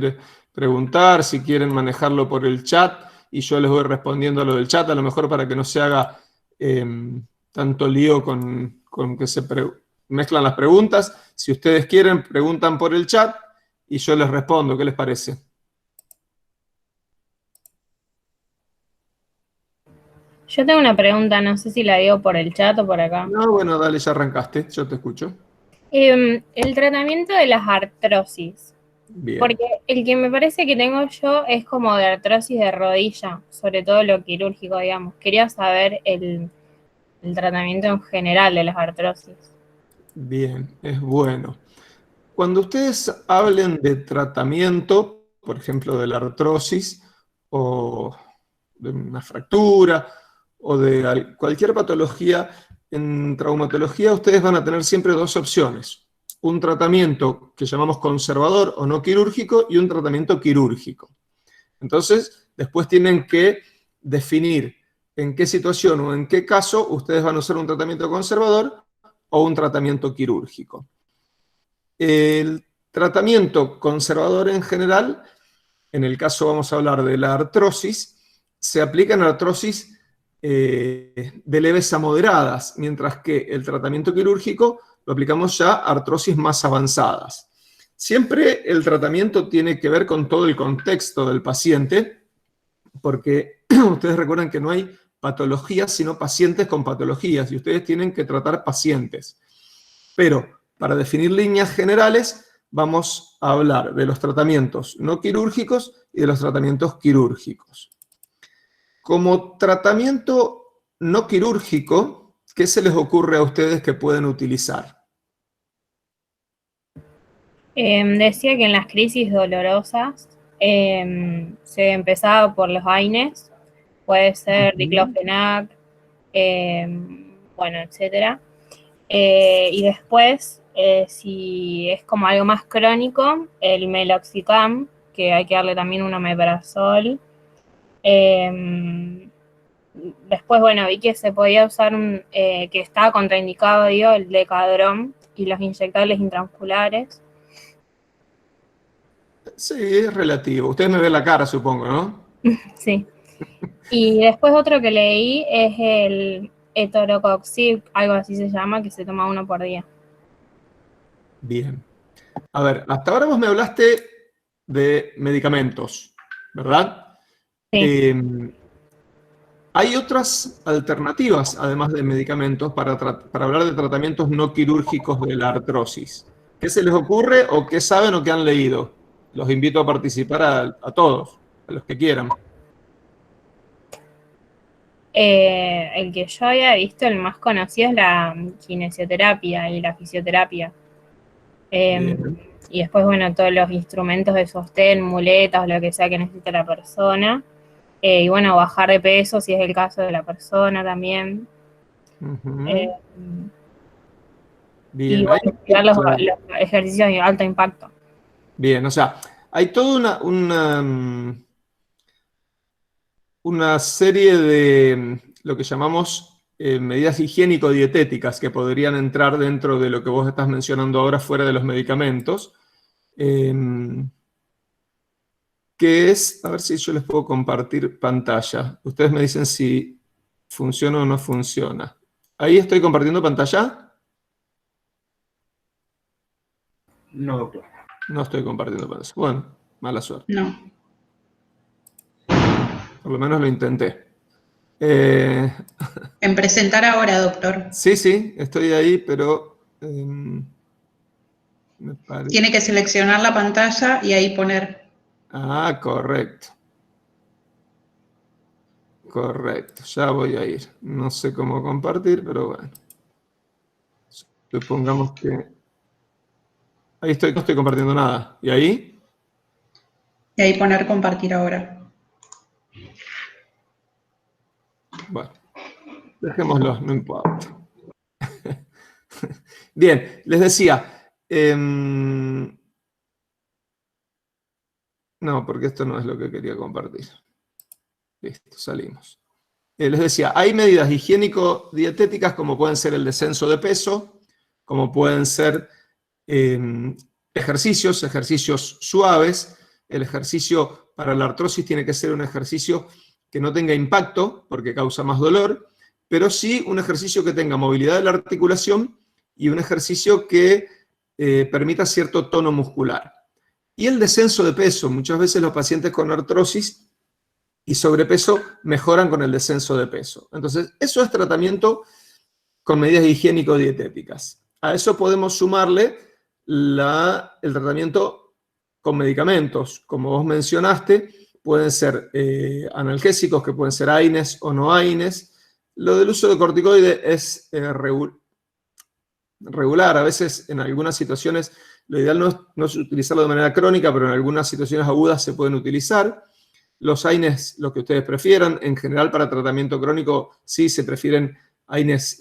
quieren preguntar, si quieren manejarlo por el chat, y yo les voy respondiendo a lo del chat, a lo mejor para que no se haga tanto lío con que se mezclan las preguntas. Si ustedes quieren, preguntan por el chat y yo les respondo. ¿Qué les parece? Yo tengo una pregunta, no sé si la digo por el chat o por acá. No, bueno, dale, ya arrancaste, yo te escucho. El tratamiento de las artrosis, Bien. porque el que me parece que tengo yo es como de artrosis de rodilla, sobre todo lo quirúrgico, digamos. Quería saber el tratamiento en general de las artrosis. Bien, es bueno. Cuando ustedes hablen de tratamiento, por ejemplo, de la artrosis o de una fractura o de cualquier patología, en traumatología ustedes van a tener siempre dos opciones. Un tratamiento que llamamos conservador o no quirúrgico y un tratamiento quirúrgico. Entonces, después tienen que definir en qué situación o en qué caso ustedes van a usar un tratamiento conservador o un tratamiento quirúrgico. El tratamiento conservador en general, en el caso vamos a hablar de la artrosis, se aplica en artrosis de leves a moderadas, mientras que el tratamiento quirúrgico lo aplicamos ya a artrosis más avanzadas. Siempre el tratamiento tiene que ver con todo el contexto del paciente, porque ustedes recuerdan que no hay patologías, sino pacientes con patologías, y ustedes tienen que tratar pacientes. Pero para definir líneas generales, vamos a hablar de los tratamientos no quirúrgicos y de los tratamientos quirúrgicos. Como tratamiento no quirúrgico, ¿qué se les ocurre a ustedes que pueden utilizar? Decía que en las crisis dolorosas se empezaba por los AINES, puede ser diclofenac, bueno, etcétera. Y después, si es como algo más crónico, el meloxicam, que hay que darle también un omeprazol. Después, bueno, vi que se podía usar que estaba contraindicado, digo, el decadrón y los inyectables intramusculares. Sí, es relativo. Ustedes me ven la cara, supongo, ¿no? Sí. Y después otro que leí es el etorocoxib, algo así se llama, que se toma uno por día. Bien. A ver, hasta ahora vos me hablaste de medicamentos, ¿verdad? Sí. Hay otras alternativas, además de medicamentos, para hablar de tratamientos no quirúrgicos de la artrosis. ¿Qué se les ocurre o qué saben o qué han leído? Los invito a participar a todos, a los que quieran. El que yo había visto, el más conocido, es la kinesioterapia y la fisioterapia. Bien. Y después, bueno, todos los instrumentos de sostén, muletas o lo que sea que necesite la persona. Y bueno, bajar de peso si es el caso de la persona también. Eh, Ujú. y Bien, hay bueno, cuidar mucho. los ejercicios de alto impacto. Bien, o sea, hay toda una serie de lo que llamamos medidas higiénico-dietéticas que podrían entrar dentro de lo que vos estás mencionando ahora fuera de los medicamentos, que es, a ver si yo les puedo compartir pantalla. Ustedes me dicen si funciona o no funciona. ¿Ahí estoy compartiendo pantalla? No, doctor. No estoy compartiendo pantalla. Bueno, mala suerte. No. Por lo menos lo intenté. Eh, En presentar ahora, doctor. sí, sí, estoy ahí, pero me parece. Tiene que seleccionar la pantalla y ahí poner. Ah, correcto. Correcto, ya voy a ir. No sé cómo compartir, pero bueno. Supongamos que... Ahí estoy, no estoy compartiendo nada. ¿Y ahí? Y ahí poner compartir ahora. Bueno, dejémoslo, no importa. Bien, les decía... no, porque esto no es lo que quería compartir. Listo, salimos. Les decía, hay medidas higiénico-dietéticas como pueden ser el descenso de peso, como pueden ser ejercicios suaves, El ejercicio para la artrosis tiene que ser un ejercicio que no tenga impacto, porque causa más dolor, pero sí un ejercicio que tenga movilidad de la articulación y un ejercicio que permita cierto tono muscular. Y el descenso de peso. Muchas veces los pacientes con artrosis y sobrepeso mejoran con el descenso de peso. Entonces, eso es tratamiento con medidas higiénico-dietéticas. A eso podemos sumarle el tratamiento con medicamentos. Como vos mencionaste, pueden ser analgésicos, que pueden ser AINES o no AINES. Lo del uso de corticoides es regular. A veces, en algunas situaciones, lo ideal no es utilizarlo de manera crónica, pero en algunas situaciones agudas se pueden utilizar. Los AINES, lo que ustedes prefieran. En general, para tratamiento crónico, sí se prefieren AINES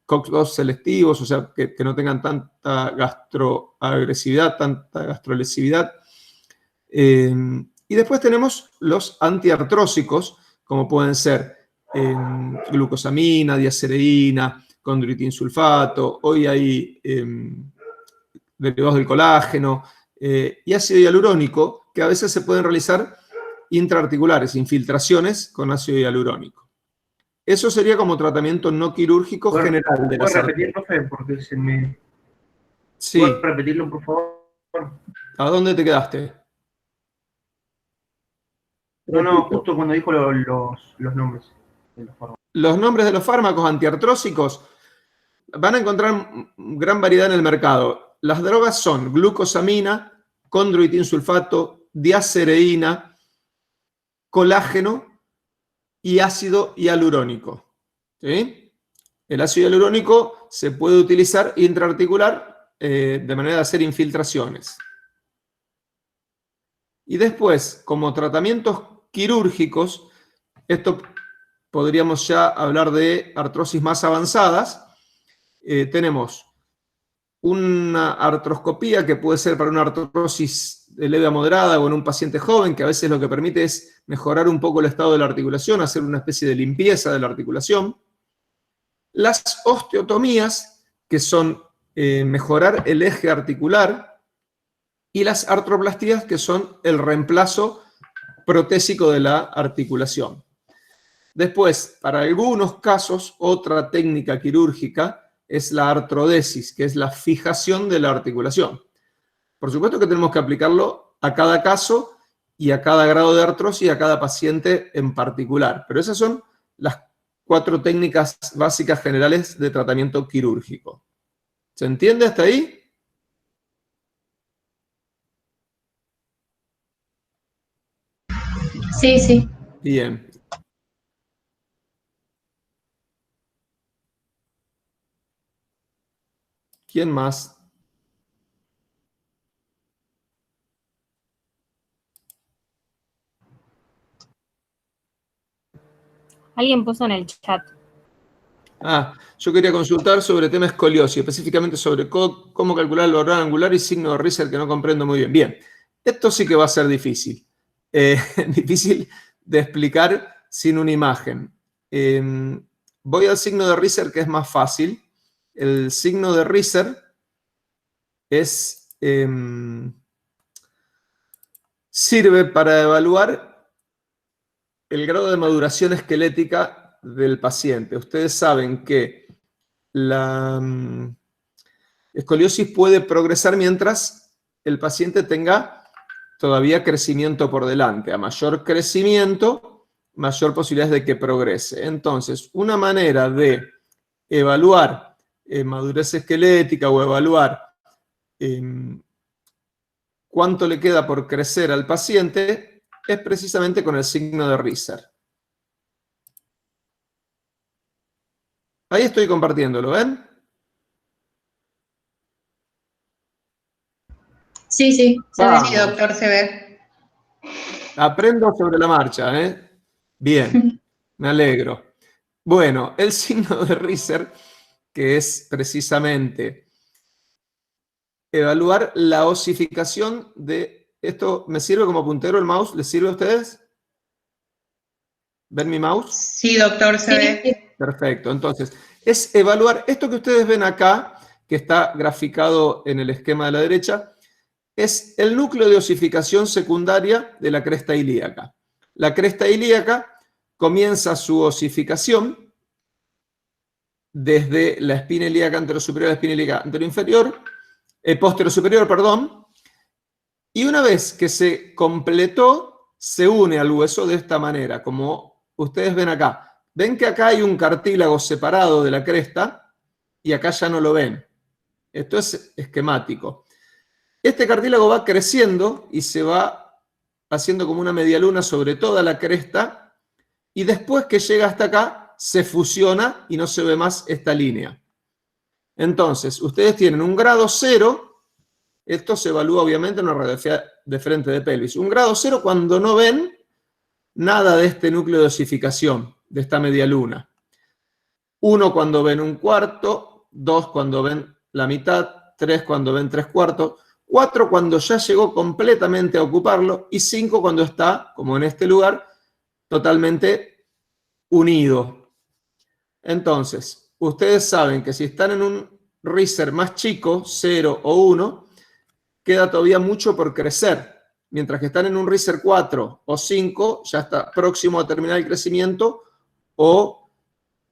COX-2 selectivos, o sea, que no tengan tanta gastroagresividad, tanta gastrolesividad. Y después tenemos los antiartrósicos, como pueden ser glucosamina, diacereína, condroitinsulfato. Hoy hay derivados del colágeno y ácido hialurónico, que a veces se pueden realizar intraarticulares, infiltraciones con ácido hialurónico. Eso sería como tratamiento no quirúrgico general de la ¿Puedo repetir, profe? Porque se me... Sí. ¿Puedo repetirlo, por favor? ¿A dónde te quedaste? No, justo cuando dijo los nombres de los fármacos. Los nombres de los fármacos antiartrósicos van a encontrar gran variedad en el mercado. Las drogas son glucosamina, condroitinsulfato, diacereína, colágeno y ácido hialurónico. ¿Sí? El ácido hialurónico se puede utilizar intraarticular de manera de hacer infiltraciones. Y después, como tratamientos quirúrgicos, esto podríamos ya hablar de artrosis más avanzadas. Tenemos una artroscopía que puede ser para una artrosis de leve a moderada o en un paciente joven, que a veces lo que permite es mejorar un poco el estado de la articulación, hacer una especie de limpieza de la articulación. Las osteotomías, que son mejorar el eje articular, y las artroplastías, que son el reemplazo protésico de la articulación. Después, para algunos casos, otra técnica quirúrgica es la artrodesis, que es la fijación de la articulación. Por supuesto que tenemos que aplicarlo a cada caso y a cada grado de artrosis y a cada paciente en particular. Pero esas son las 4 técnicas básicas generales de tratamiento quirúrgico. ¿Se entiende hasta ahí? Sí, sí. Bien. ¿Quién más? Alguien puso en el chat. Yo quería consultar sobre tema escoliosis, específicamente sobre cómo calcular el valor angular y signo de Riser, que no comprendo muy bien. Bien, esto sí que va a ser difícil. Difícil de explicar sin una imagen. Voy al signo de Riser, que es más fácil. El signo de Riser sirve para evaluar el grado de maduración esquelética del paciente. Ustedes saben que la escoliosis puede progresar mientras el paciente tenga todavía crecimiento por delante. A mayor crecimiento, mayor posibilidad de que progrese. Entonces, una manera de evaluar madurez esquelética o evaluar cuánto le queda por crecer al paciente es precisamente con el signo de Riser. Ahí estoy compartiéndolo, ¿ven? Sí, sí, Vamos. sí, doctor, se ve. Aprendo sobre la marcha, ¿eh? Bien, me alegro. Bueno, el signo de Riser, que es precisamente evaluar la osificación de... ¿Esto me sirve como puntero el mouse? ¿Les sirve a ustedes? ¿Ven mi mouse? Sí, doctor, se ve. Perfecto. Entonces, es evaluar esto que ustedes ven acá, que está graficado en el esquema de la derecha, es el núcleo de osificación secundaria de la cresta ilíaca. La cresta ilíaca comienza su osificación desde la espina ilíaca anterosuperior a la espina ilíaca anteroinferior, posterior superior, perdón, y una vez que se completó, se une al hueso de esta manera, como ustedes ven acá. Ven que acá hay un cartílago separado de la cresta y acá ya no lo ven. Esto es esquemático. Este cartílago va creciendo y se va haciendo como una medialuna sobre toda la cresta y después que llega hasta acá se fusiona y no se ve más esta línea. Entonces, ustedes tienen un grado 0, esto se evalúa obviamente en una radiografía de frente de pelvis. Un grado 0 cuando no ven nada de este núcleo de osificación, de esta medialuna. 1 cuando ven un cuarto, 2 cuando ven la mitad, 3 cuando ven 3/4, 4 cuando ya llegó completamente a ocuparlo y 5 cuando está, como en este lugar, totalmente unido. Entonces, ustedes saben que si están en un riser más chico, 0 o 1, queda todavía mucho por crecer. Mientras que están en un riser 4 o 5, ya está próximo a terminar el crecimiento o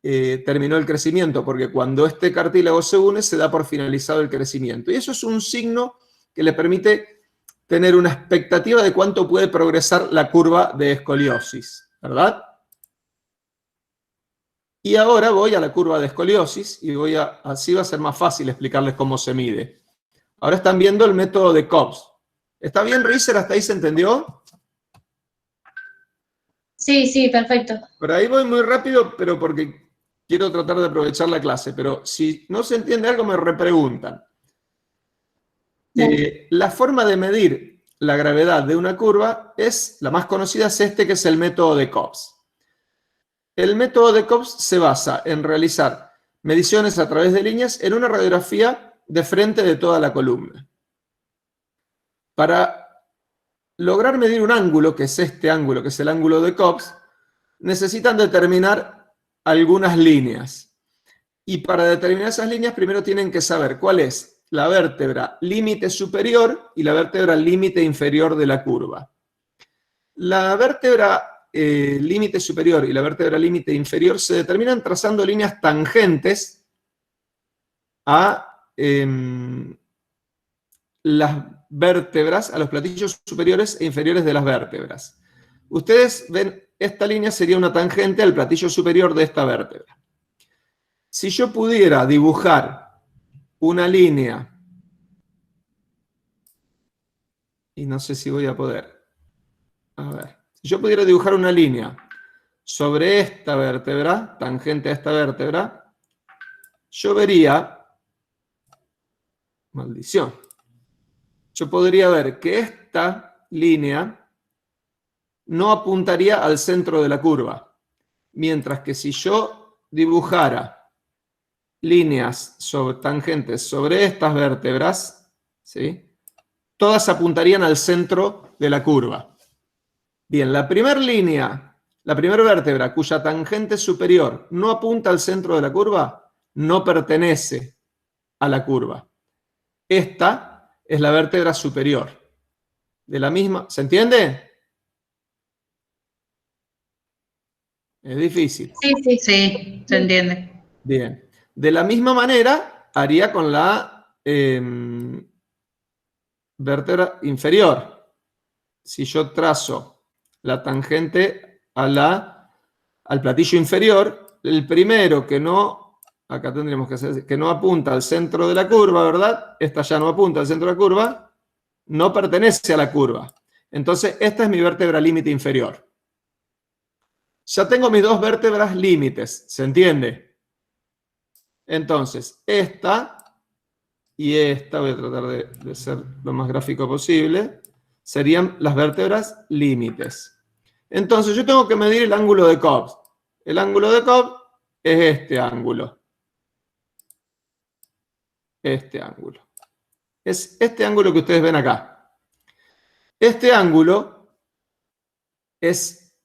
terminó el crecimiento, porque cuando este cartílago se une, se da por finalizado el crecimiento. Y eso es un signo que le permite tener una expectativa de cuánto puede progresar la curva de escoliosis, ¿verdad? Y ahora voy a la curva de escoliosis y así va a ser más fácil explicarles cómo se mide. Ahora están viendo el método de Cobbs. ¿Está bien, Riser? ¿Hasta ahí se entendió? Sí, sí, perfecto. Por ahí voy muy rápido, pero porque quiero tratar de aprovechar la clase. Pero si no se entiende algo, me repreguntan. La forma de medir la gravedad de una curva es, la más conocida es que es el método de Cobbs. El método de Cobbs se basa en realizar mediciones a través de líneas en una radiografía de frente de toda la columna. Para lograr medir un ángulo, que es este ángulo, que es el ángulo de Cobbs, necesitan determinar algunas líneas. Y para determinar esas líneas, primero tienen que saber cuál es la vértebra límite superior y la vértebra límite inferior de la curva. La vértebra límite superior y la vértebra límite inferior se determinan trazando líneas tangentes a las vértebras, a los platillos superiores e inferiores de las vértebras. Ustedes ven, esta línea sería una tangente al platillo superior de esta vértebra. Si yo pudiera dibujar una línea, y no sé si voy a poder, a ver, si yo pudiera dibujar una línea sobre esta vértebra, tangente a esta vértebra, yo vería, maldición, yo podría ver que esta línea no apuntaría al centro de la curva, mientras que si yo dibujara líneas tangentes sobre estas vértebras, ¿sí?, todas apuntarían al centro de la curva. Bien, la primera línea, la primera vértebra cuya tangente superior no apunta al centro de la curva, no pertenece a la curva. Esta es la vértebra superior. De la misma, ¿se entiende? Es difícil. Sí, sí. Sí, se entiende. Bien. De la misma manera haría con la vértebra inferior. Si yo trazo la tangente al platillo inferior, el primero que no, acá tendríamos que hacer, que no apunta al centro de la curva, ¿verdad? Esta ya no apunta al centro de la curva, no pertenece a la curva. Entonces, esta es mi vértebra límite inferior. Ya tengo mis dos vértebras límites, ¿se entiende? Entonces, esta y esta, voy a tratar de ser lo más gráfico posible, serían las vértebras límites. Entonces, yo tengo que medir el ángulo de Cobbs. El ángulo de Cobbs es este ángulo. Este ángulo. Es este ángulo que ustedes ven acá. Este ángulo es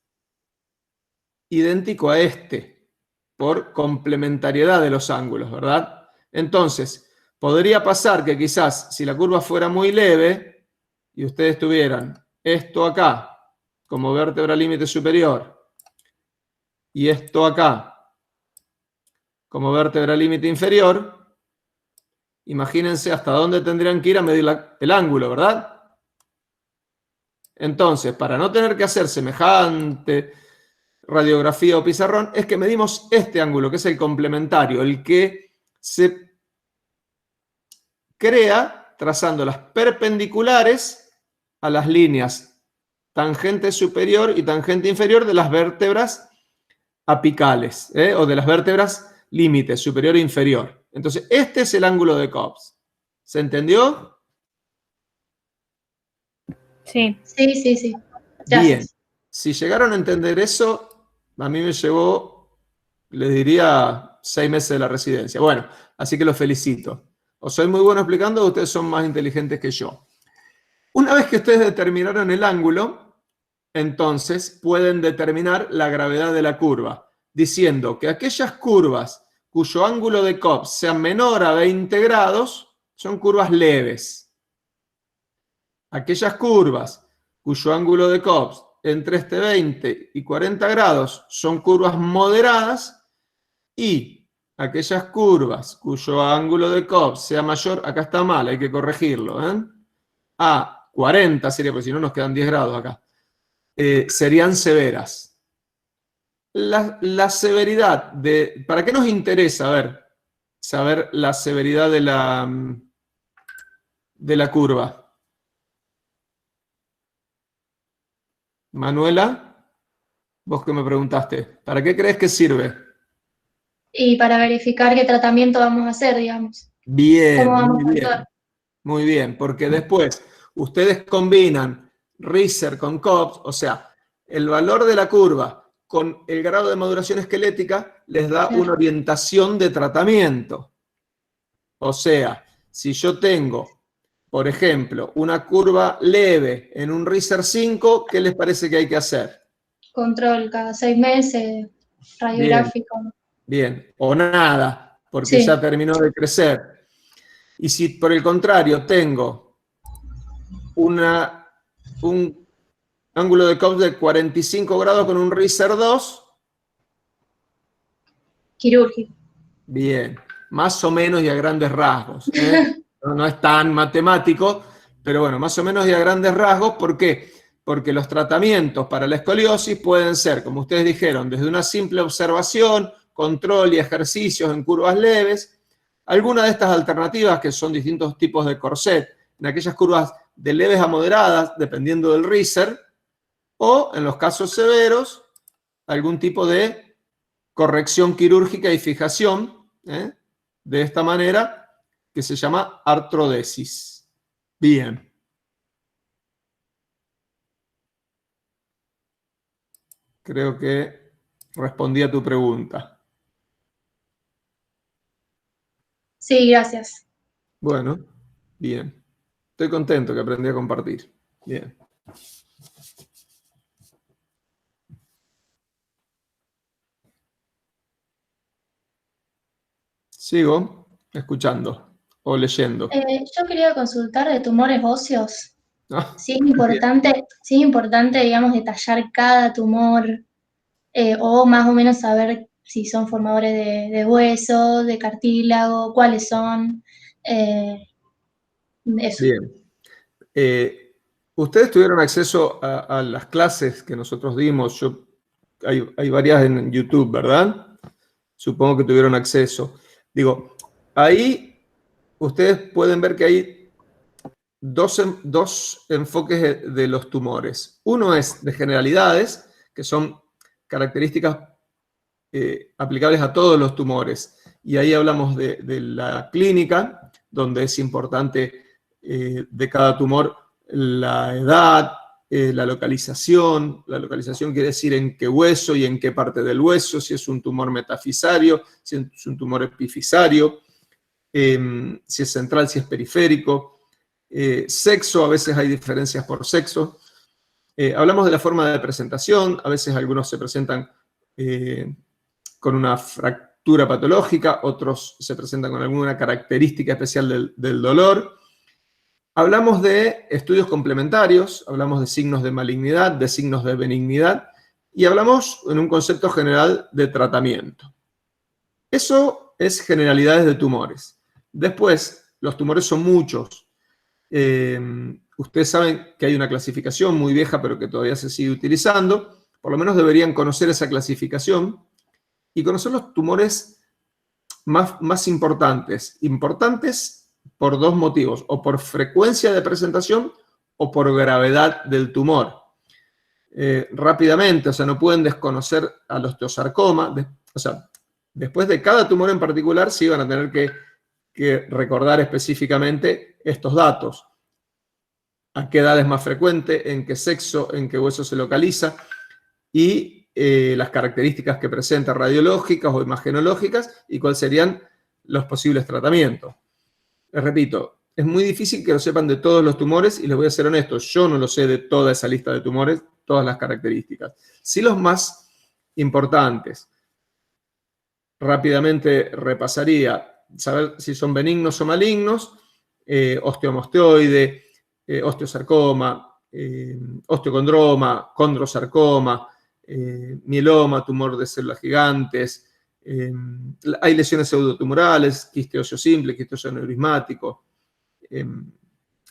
idéntico a este, por complementariedad de los ángulos, ¿verdad? Entonces, podría pasar que quizás, si la curva fuera muy leve, y ustedes tuvieran esto acá como vértebra límite superior y esto acá como vértebra límite inferior, imagínense hasta dónde tendrían que ir a medir el ángulo, ¿verdad? Entonces, para no tener que hacer semejante radiografía o pizarrón, es que medimos este ángulo, que es el complementario, el que se crea trazando las perpendiculares a las líneas tangente superior y tangente inferior de las vértebras apicales, o de las vértebras límites, superior e inferior. Entonces, este es el ángulo de Cobbs. ¿Se entendió? Sí. Sí. Bien. Gracias. Si llegaron a entender eso, a mí me llevó, les diría, 6 meses de la residencia. Bueno, así que los felicito. O soy muy bueno explicando o ustedes son más inteligentes que yo. Una vez que ustedes determinaron el ángulo, entonces pueden determinar la gravedad de la curva, diciendo que aquellas curvas cuyo ángulo de Cobbs sea menor a 20 grados son curvas leves. Aquellas curvas cuyo ángulo de Cobbs entre 20 y 40 grados son curvas moderadas, y aquellas curvas cuyo ángulo de Cobbs sea mayor, acá está mal, hay que corregirlo, a 40 sería, porque si no nos quedan 10 grados acá, serían severas. La severidad de... ¿Para qué nos interesa? A ver, saber la severidad de la curva. Manuela, vos que me preguntaste, ¿para qué crees que sirve? Y para verificar qué tratamiento vamos a hacer, digamos. Bien, ¿Cómo vamos muy a bien. actuar? Muy bien, porque después ustedes combinan Riser con Cobbs, o sea, el valor de la curva con el grado de maduración esquelética les da Claro. una orientación de tratamiento. O sea, si yo tengo, por ejemplo, una curva leve en un Riser 5, ¿qué les parece que hay que hacer? Control cada 6 meses, radiográfico. Bien, o nada, porque Sí. ya terminó de crecer. Y si por el contrario tengo un ángulo de Cobbs de 45 grados con un Riser 2, Quirúrgico. bien, más o menos y a grandes rasgos. No es tan matemático, pero bueno, más o menos y a grandes rasgos. ¿Por qué? Porque los tratamientos para la escoliosis pueden ser, como ustedes dijeron, desde una simple observación, control y ejercicios en curvas leves. Algunas de estas alternativas, que son distintos tipos de corset, en aquellas curvas de leves a moderadas, dependiendo del Riser, o en los casos severos, algún tipo de corrección quirúrgica y fijación, de esta manera, que se llama artrodesis. Bien. Creo que respondí a tu pregunta. Sí, gracias. Bueno, bien. Estoy contento que aprendí a compartir. Bien. Sigo escuchando o leyendo. Yo quería consultar de tumores óseos. Ah, Si es importante, digamos, detallar cada tumor, o más o menos saber si son formadores de hueso, de cartílago, cuáles son. Eso. bien. Ustedes tuvieron acceso a las clases que nosotros dimos. Hay varias en YouTube, ¿verdad? Supongo que tuvieron acceso. Digo, ahí ustedes pueden ver que hay dos enfoques de los tumores. Uno es de generalidades, que son características aplicables a todos los tumores. Y ahí hablamos de la clínica, donde es importante de cada tumor la edad, la localización. La localización quiere decir en qué hueso y en qué parte del hueso, si es un tumor metafisario, si es un tumor epifisario, si es central, si es periférico. Sexo, a veces hay diferencias por sexo. Hablamos de la forma de presentación, a veces algunos se presentan con una fractura patológica, otros se presentan con alguna característica especial del dolor. Hablamos de estudios complementarios, hablamos de signos de malignidad, de signos de benignidad, y hablamos en un concepto general de tratamiento. Eso es generalidades de tumores. Después, los tumores son muchos. Ustedes saben que hay una clasificación muy vieja, pero que todavía se sigue utilizando. Por lo menos deberían conocer esa clasificación y conocer los tumores más importantes. Importantes por dos motivos, o por frecuencia de presentación o por gravedad del tumor. Rápidamente, o sea, no pueden desconocer al osteosarcoma. O sea, después de cada tumor en particular, sí van a tener que recordar específicamente estos datos. A qué edad es más frecuente, en qué sexo, en qué hueso se localiza y las características que presenta radiológicas o imagenológicas y cuáles serían los posibles tratamientos. Les repito, es muy difícil que lo sepan de todos los tumores y les voy a ser honesto, yo no lo sé de toda esa lista de tumores, todas las características. Sí los más importantes. Rápidamente repasaría, saber si son benignos o malignos, osteomosteoide, osteosarcoma, osteocondroma, condrosarcoma, mieloma, tumor de células gigantes, hay lesiones pseudotumorales, quiste óseo simple, quiste óseo aneurismático.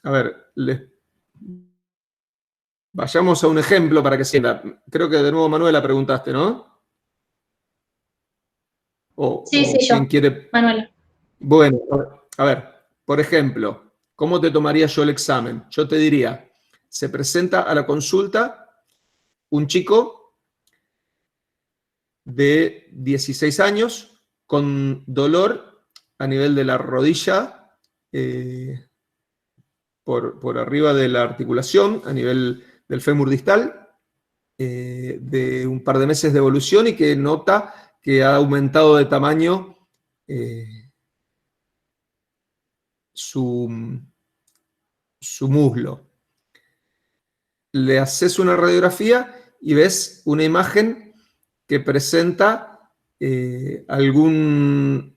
A ver, vayamos a un ejemplo para que sienta. Creo que de nuevo Manuela preguntaste, ¿no? Sí, yo. ¿Quién quiere? Manuela. Bueno, a ver, por ejemplo, ¿cómo te tomaría yo el examen? Yo te diría, se presenta a la consulta un chico de 16 años con dolor a nivel de la rodilla, por arriba de la articulación, a nivel del fémur distal, de un par de meses de evolución y que nota que ha aumentado de tamaño su muslo. Le haces una radiografía y ves una imagen que presenta alguna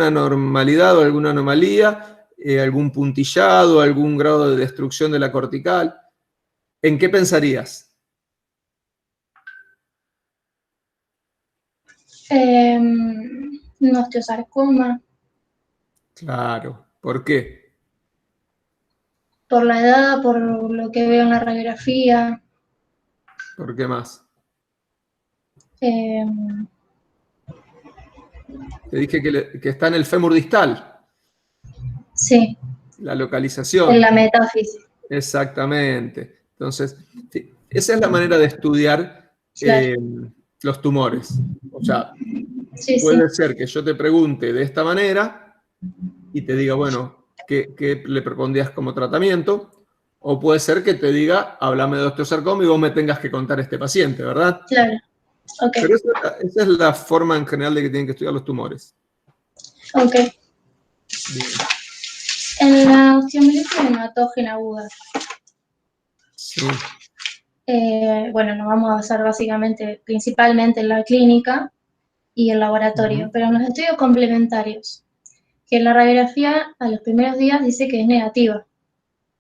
anormalidad o alguna anomalía, algún puntillado, algún grado de destrucción de la cortical. ¿En qué pensarías? Un osteosarcoma. Claro. ¿Por qué? Por la edad, por lo que veo en la radiografía. ¿Por qué más? Eh, Te dije que está en el fémur distal. sí, La localización. en la metáfisis. Exactamente. Entonces, sí, esa es la manera de estudiar Claro. los tumores. O sea, Sí, puede ser que yo te pregunte de esta manera y te diga, bueno, ¿qué le propondrías como tratamiento? O puede ser que te diga, háblame de osteosarcoma y vos me tengas que contar este paciente, ¿verdad? Claro. Ok. Pero esa es la forma en general de que tienen que estudiar los tumores. Ok. Bien. En la osteomielitis hematógena aguda. Sí. Bueno, nos vamos a basar principalmente en la clínica y el laboratorio, pero en los estudios complementarios, que la radiografía a los primeros días dice que es negativa.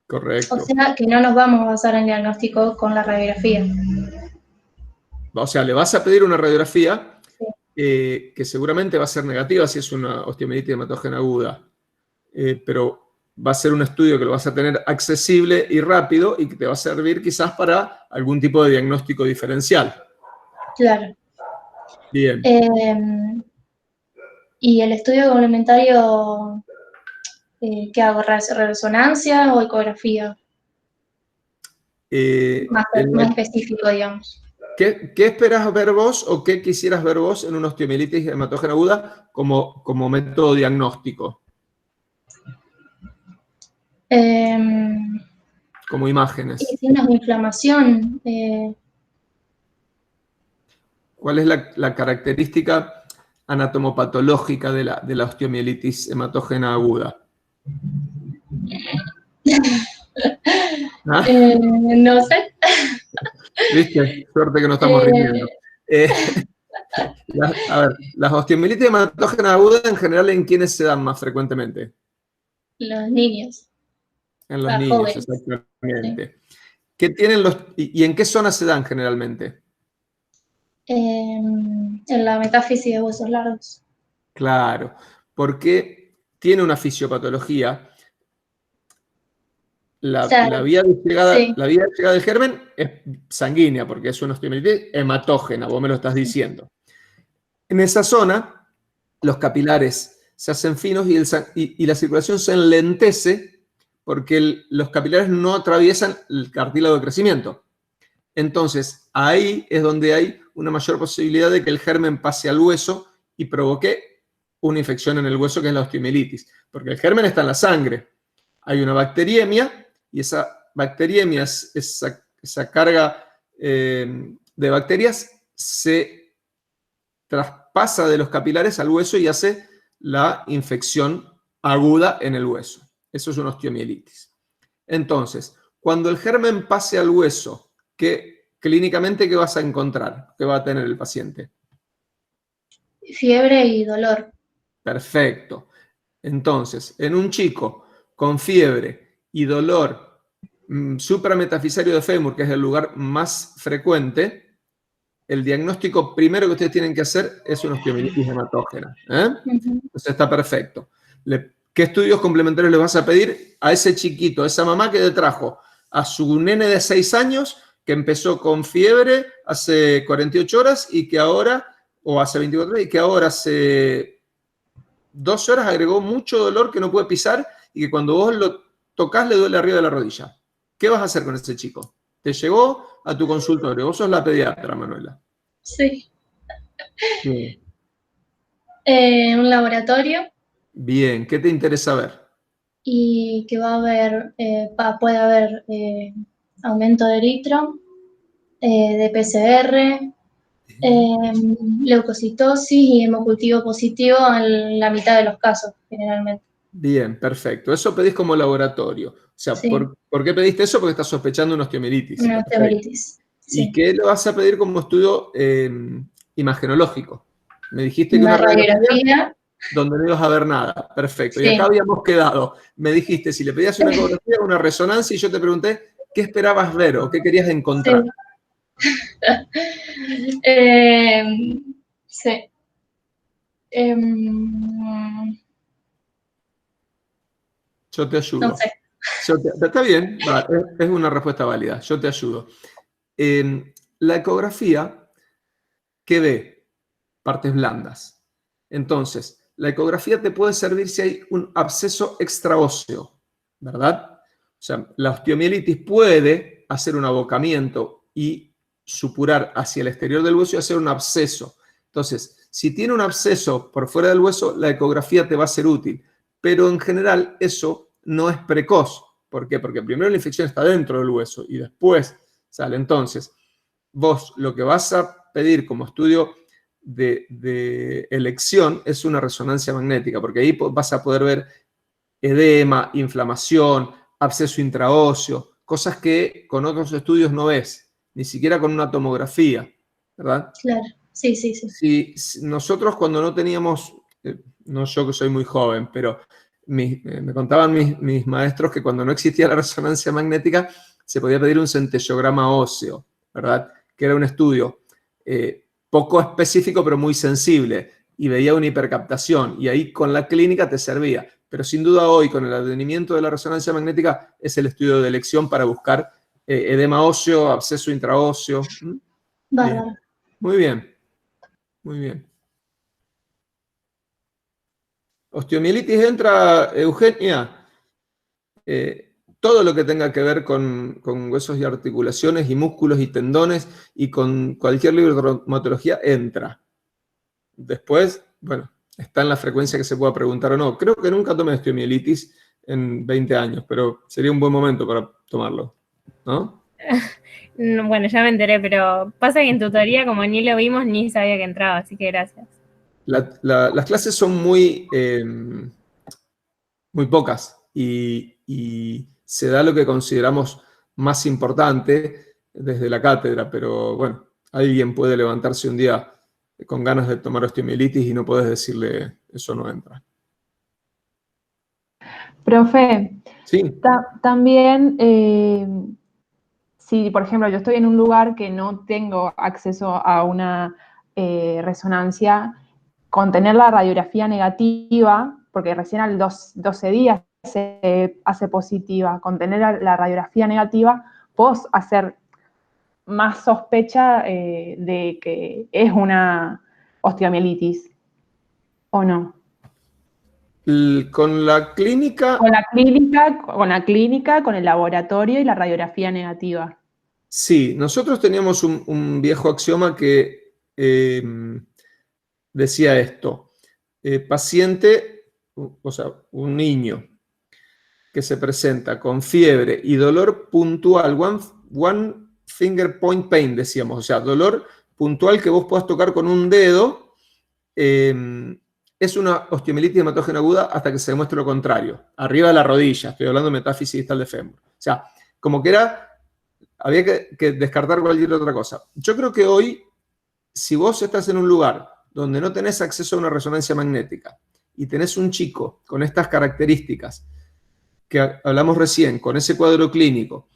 Correcto. O sea, que no nos vamos a basar en diagnóstico con la radiografía. O sea, le vas a pedir una radiografía Sí. Que seguramente va a ser negativa si es una osteomielitis hematógena aguda, pero va a ser un estudio que lo vas a tener accesible y rápido y que te va a servir quizás para algún tipo de diagnóstico diferencial. Claro. Bien. Y el estudio complementario, ¿qué hago? ¿Resonancia o ecografía? Más específico, digamos. ¿Qué esperas ver vos o qué quisieras ver vos en una osteomielitis hematógena aguda como método diagnóstico? Como imágenes. Signos de inflamación. ¿Cuál es la característica anatomopatológica de la osteomielitis hematógena aguda? ¿Ah? No sé. ¿Viste? Suerte que no estamos rindiendo. A ver, las osteomielitis hematógenas agudas en general, ¿en quiénes se dan más frecuentemente? Los niños. En los A niños, jóvenes. exactamente. ¿Qué tienen y en qué zona se dan generalmente? En la metáfisis de huesos largos. Claro, porque tiene una fisiopatología. La Claro, vía de llegada, sí. la vía de llegada del germen es sanguínea, porque es una osteomielitis hematógena, vos me lo estás diciendo. En esa zona, los capilares se hacen finos y la circulación se enlentece porque los capilares no atraviesan el cartílago de crecimiento. Entonces, ahí es donde hay una mayor posibilidad de que el germen pase al hueso y provoque una infección en el hueso, que es la osteomielitis. Porque el germen está en la sangre. Hay una bacteriemia y esa bacteriemia, esa carga de bacterias, se traspasa de los capilares al hueso y hace la infección aguda en el hueso. Eso es una osteomielitis. Entonces, cuando el germen pase al hueso, clínicamente, ¿qué vas a encontrar? ¿Qué va a tener el paciente? Fiebre y dolor. Perfecto. Entonces, en un chico con fiebre y dolor suprametafisario de fémur, que es el lugar más frecuente, el diagnóstico primero que ustedes tienen que hacer es una osteomielitis hematógena. Entonces está perfecto. ¿Qué estudios complementarios le vas a pedir a ese chiquito, a esa mamá que le trajo a su nene de 6 años que empezó con fiebre hace 48 horas y que ahora, o hace 24 horas, y que ahora hace 2 horas agregó mucho dolor que no puede pisar y que cuando vos lo tocas le duele arriba de la rodilla? ¿Qué vas a hacer con ese chico? Te llegó a tu consultorio. Vos sos la pediatra, Manuela. Sí. Bien. Un laboratorio Bien. ¿Qué te interesa ver? y que va a haber, puede haber aumento de eritro, de PCR, leucocitosis y hemocultivo positivo en la mitad de los casos, generalmente. Bien, perfecto. Eso pedís como laboratorio. O sea, Sí, ¿por qué pediste eso? Porque estás sospechando una osteomielitis. una Perfecto. osteomielitis. ¿Y Sí. qué le vas a pedir como estudio imagenológico? Me dijiste que Una una radiografía radiografía. donde no ibas a ver nada. Perfecto. Y acá Sí. habíamos quedado. Me dijiste si le pedías una ecografía, una resonancia, y yo te pregunté qué esperabas ver o qué querías encontrar. Sí. Sí. Yo te ayudo. No sé. Está bien, es una respuesta válida. Yo te ayudo. La ecografía, ¿qué ve? Partes blandas. Entonces, la ecografía te puede servir si hay un absceso extraóseo, ¿verdad? O sea, la osteomielitis puede hacer un abocamiento y supurar hacia el exterior del hueso y hacer un absceso. Entonces, si tiene un absceso por fuera del hueso, la ecografía te va a ser útil. Pero en general eso no es precoz. ¿Por qué? Porque primero la infección está dentro del hueso y después sale. Entonces, vos lo que vas a pedir como estudio de elección es una resonancia magnética, porque ahí vas a poder ver edema, inflamación, absceso intraóseo, cosas que con otros estudios no ves, ni siquiera con una tomografía, ¿verdad? Claro. Sí, sí, sí. Si nosotros cuando no teníamos, no yo que soy muy joven, pero me contaban mis maestros que cuando no existía la resonancia magnética se podía pedir un centellograma óseo, ¿verdad? Que era un estudio poco específico pero muy sensible y veía una hipercaptación y ahí con la clínica te servía. Pero sin duda hoy con el advenimiento de la resonancia magnética es el estudio de elección para buscar edema óseo, absceso intraóseo. Bien, Bárbaro. muy bien. Muy bien. Osteomielitis entra, Eugenia, todo lo que tenga que ver con huesos y articulaciones y músculos y tendones y con cualquier libro de reumatología entra. Después, bueno, está en la frecuencia que se pueda preguntar o no. Creo que nunca tomé osteomielitis en 20 años, pero sería un buen momento para tomarlo, ¿no? Bueno, ya me enteré, pero pasa que en tutoría, como ni lo vimos, ni sabía que entraba, así que gracias. Las clases son muy pocas y se da lo que consideramos más importante desde la cátedra, pero bueno, alguien puede levantarse un día con ganas de tomar osteomielitis y no puedes decirle eso no entra. Profe, Sí. también, si por ejemplo yo estoy en un lugar que no tengo acceso a una resonancia, con tener la radiografía negativa, porque recién a los 12 días se hace positiva, con tener la radiografía negativa, puedo hacer más sospecha de que es una osteomielitis, ¿o no? Con la clínica, Con el laboratorio y la radiografía negativa. sí. Nosotros teníamos un viejo axioma que decía esto. Paciente, o sea, un niño que se presenta con fiebre y dolor puntual, one finger point pain, decíamos, o sea, dolor puntual que vos puedas tocar con un dedo, es una osteomielitis hematógena aguda hasta que se demuestre lo contrario. Arriba de la rodilla, estoy hablando de metáfisis distal de fémur. O sea, como que había que descartar cualquier otra cosa. Yo creo que hoy, si vos estás en un lugar donde no tenés acceso a una resonancia magnética y tenés un chico con estas características que hablamos recién, con ese cuadro clínico,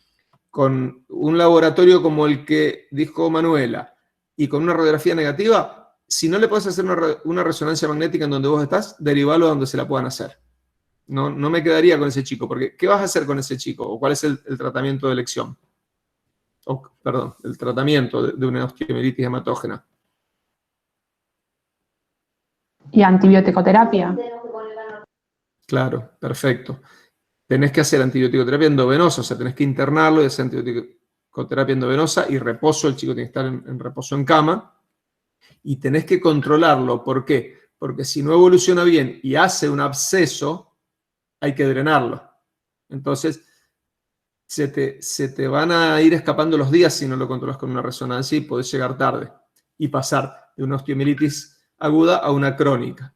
con un laboratorio como el que dijo Manuela y con una radiografía negativa, si no le podés hacer una resonancia magnética en donde vos estás, derivalo a donde se la puedan hacer. No me quedaría con ese chico, porque ¿qué vas a hacer con ese chico? ¿O cuál es el tratamiento de elección? Perdón, el tratamiento de una osteomielitis hematógena. ¿Y antibiótico-terapia? Claro, perfecto. Tenés que hacer antibiótico-terapia endovenosa, o sea, tenés que internarlo y hacer antibiótico-terapia endovenosa y reposo, el chico tiene que estar en reposo en cama, y tenés que controlarlo. ¿Por qué? Porque si no evoluciona bien y hace un absceso, hay que drenarlo. Entonces, se te van a ir escapando los días si no lo controlas con una resonancia y podés llegar tarde y pasar de una osteomielitis aguda a una crónica.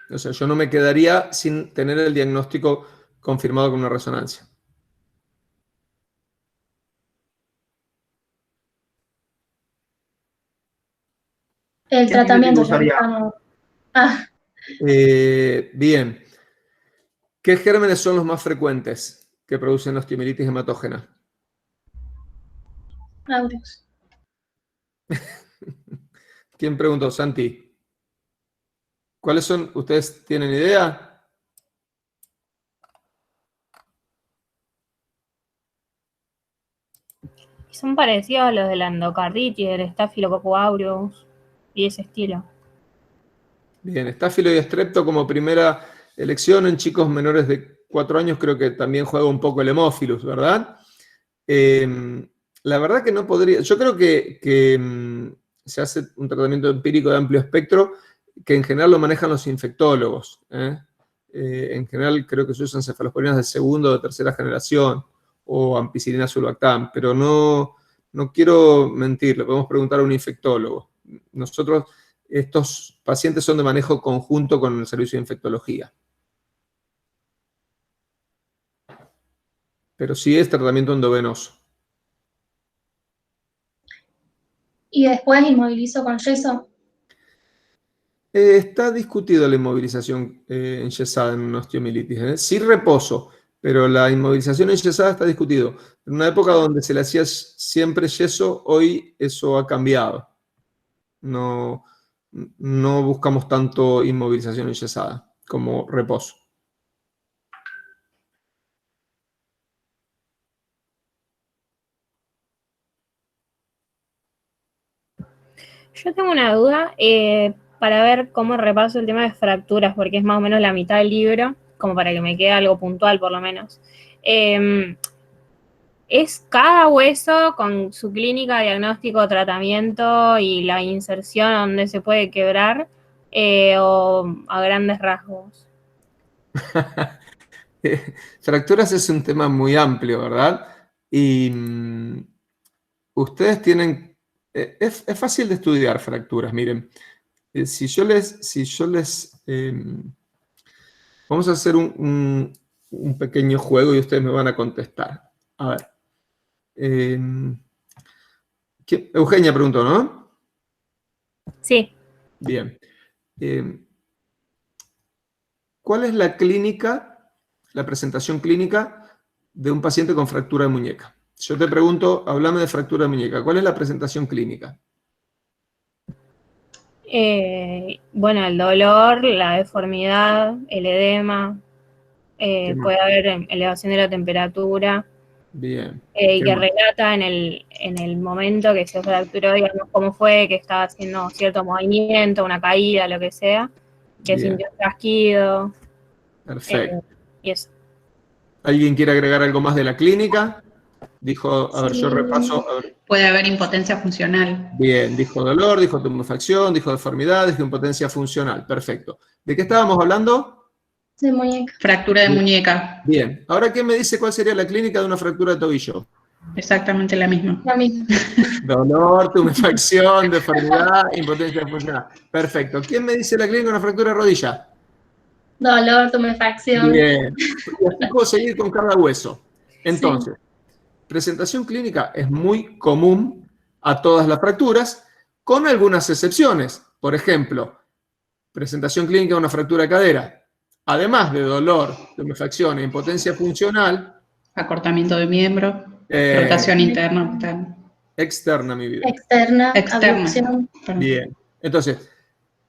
O sea, yo no me quedaría sin tener el diagnóstico confirmado con una resonancia. El ¿Qué tratamiento antibiótico ya que usaría? estamos. Ah, Bien. ¿Qué gérmenes son los más frecuentes que producen la osteomielitis hematógena? aureus. ¿Quién preguntó? Santi. ¿Cuáles son? ¿Ustedes tienen idea? Son parecidos a los de la endocarditis, el Staphylococcus aureus y ese estilo. Bien, estáfilo y estrepto como primera elección en chicos menores de 4 años, creo que también juega un poco el hemófilus, ¿verdad? La verdad que no podría, yo creo que se hace un tratamiento empírico de amplio espectro que en general lo manejan los infectólogos. En general creo que se usan cefalosporinas de segunda o de tercera generación o ampicilina sulbactam, pero no quiero mentir, le podemos preguntar a un infectólogo. Nosotros, estos pacientes son de manejo conjunto con el servicio de infectología. Pero sí es tratamiento endovenoso. Y después inmovilizo con yeso. Está discutido la inmovilización enyesada en una osteomielitis. Sí reposo, pero la inmovilización enyesada está discutido. En una época donde se le hacía siempre yeso, hoy eso ha cambiado. No buscamos tanto inmovilización enyesada como reposo. Yo tengo una duda para ver cómo repaso el tema de fracturas, porque es más o menos la mitad del libro, como para que me quede algo puntual por lo menos. ¿Es cada hueso con su clínica, diagnóstico, tratamiento y la inserción donde se puede quebrar o a grandes rasgos? Fracturas es un tema muy amplio, ¿verdad? Y ustedes tienen... es fácil de estudiar fracturas, miren. Si yo les vamos a hacer un pequeño juego y ustedes me van a contestar. A ver. Eugenia preguntó, ¿no? Sí. Bien. ¿Cuál es la clínica, la presentación clínica de un paciente con fractura de muñeca? Yo te pregunto, hablame de fractura de muñeca. ¿Cuál es la presentación clínica? Bueno, el dolor, la deformidad, el edema, puede haber elevación de la temperatura. Bien. Y que relata en el momento que se fracturó, digamos, cómo fue, que estaba haciendo cierto movimiento, una caída, lo que sea, que Bien. sintió un chasquido. Perfecto. Y eso. ¿Alguien quiere agregar algo más de la clínica? Dijo, a ver, yo repaso. A ver. Puede haber impotencia funcional. Bien, dijo dolor, dijo tumefacción, dijo deformidad, dijo impotencia funcional. Perfecto. ¿De qué estábamos hablando? De muñeca. Fractura de muñeca. Bien. Ahora, ¿quién me dice cuál sería la clínica de una fractura de tobillo? Exactamente la misma. La misma. Dolor, tumefacción, deformidad, impotencia funcional. Perfecto. ¿Quién me dice la clínica de una fractura de rodilla? Dolor, tumefacción. Bien. Y así puedo seguir con cada hueso. Entonces, presentación clínica es muy común a todas las fracturas, con algunas excepciones. Por ejemplo, presentación clínica de una fractura de cadera. Además de dolor, tumefacción e impotencia funcional. Acortamiento de miembro. Rotación interna. Externa, mi vida. Externa. Externa. Bien. Entonces,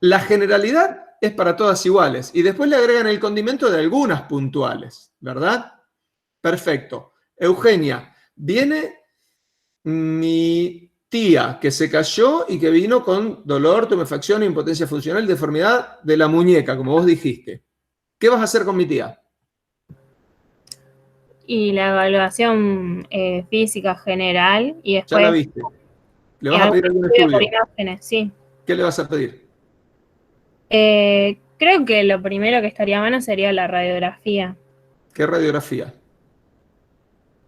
la generalidad es para todas iguales. Y después le agregan el condimento de algunas puntuales, ¿verdad? Perfecto. Eugenia, viene mi tía que se cayó y que vino con dolor, tumefacción, impotencia funcional, deformidad de la muñeca, como vos dijiste. ¿Qué vas a hacer con mi tía? Y la evaluación física general y después... Ya la viste. ¿Le vas a pedir algún estudio? Por imágenes, sí. ¿Qué le vas a pedir? Creo que lo primero que estaría a mano sería la radiografía. ¿Qué radiografía?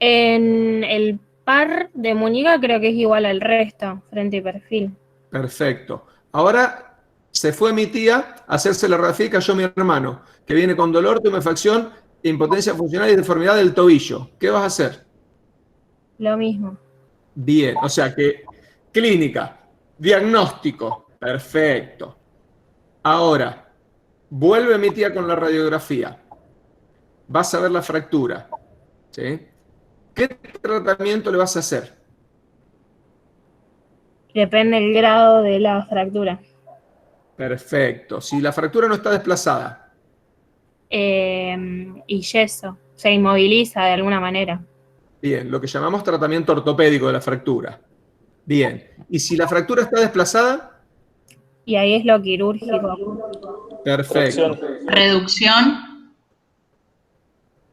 En el par de muñeca creo que es igual al resto, frente y perfil. Perfecto. Ahora se fue mi tía a hacerse la radiografía y cayó mi hermano, que viene con dolor, tumefacción, impotencia funcional y deformidad del tobillo. ¿Qué vas a hacer? Lo mismo. Bien, o sea que clínica, diagnóstico, perfecto. Ahora, vuelve mi tía con la radiografía. Vas a ver la fractura. ¿Sí? ¿Qué tratamiento le vas a hacer? Depende del grado de la fractura. Perfecto. Si la fractura no está desplazada. Y yeso. Se inmoviliza de alguna manera. Bien, lo que llamamos tratamiento ortopédico de la fractura. Bien. ¿Y si la fractura está desplazada? Y ahí es lo quirúrgico. Perfecto. Reducción.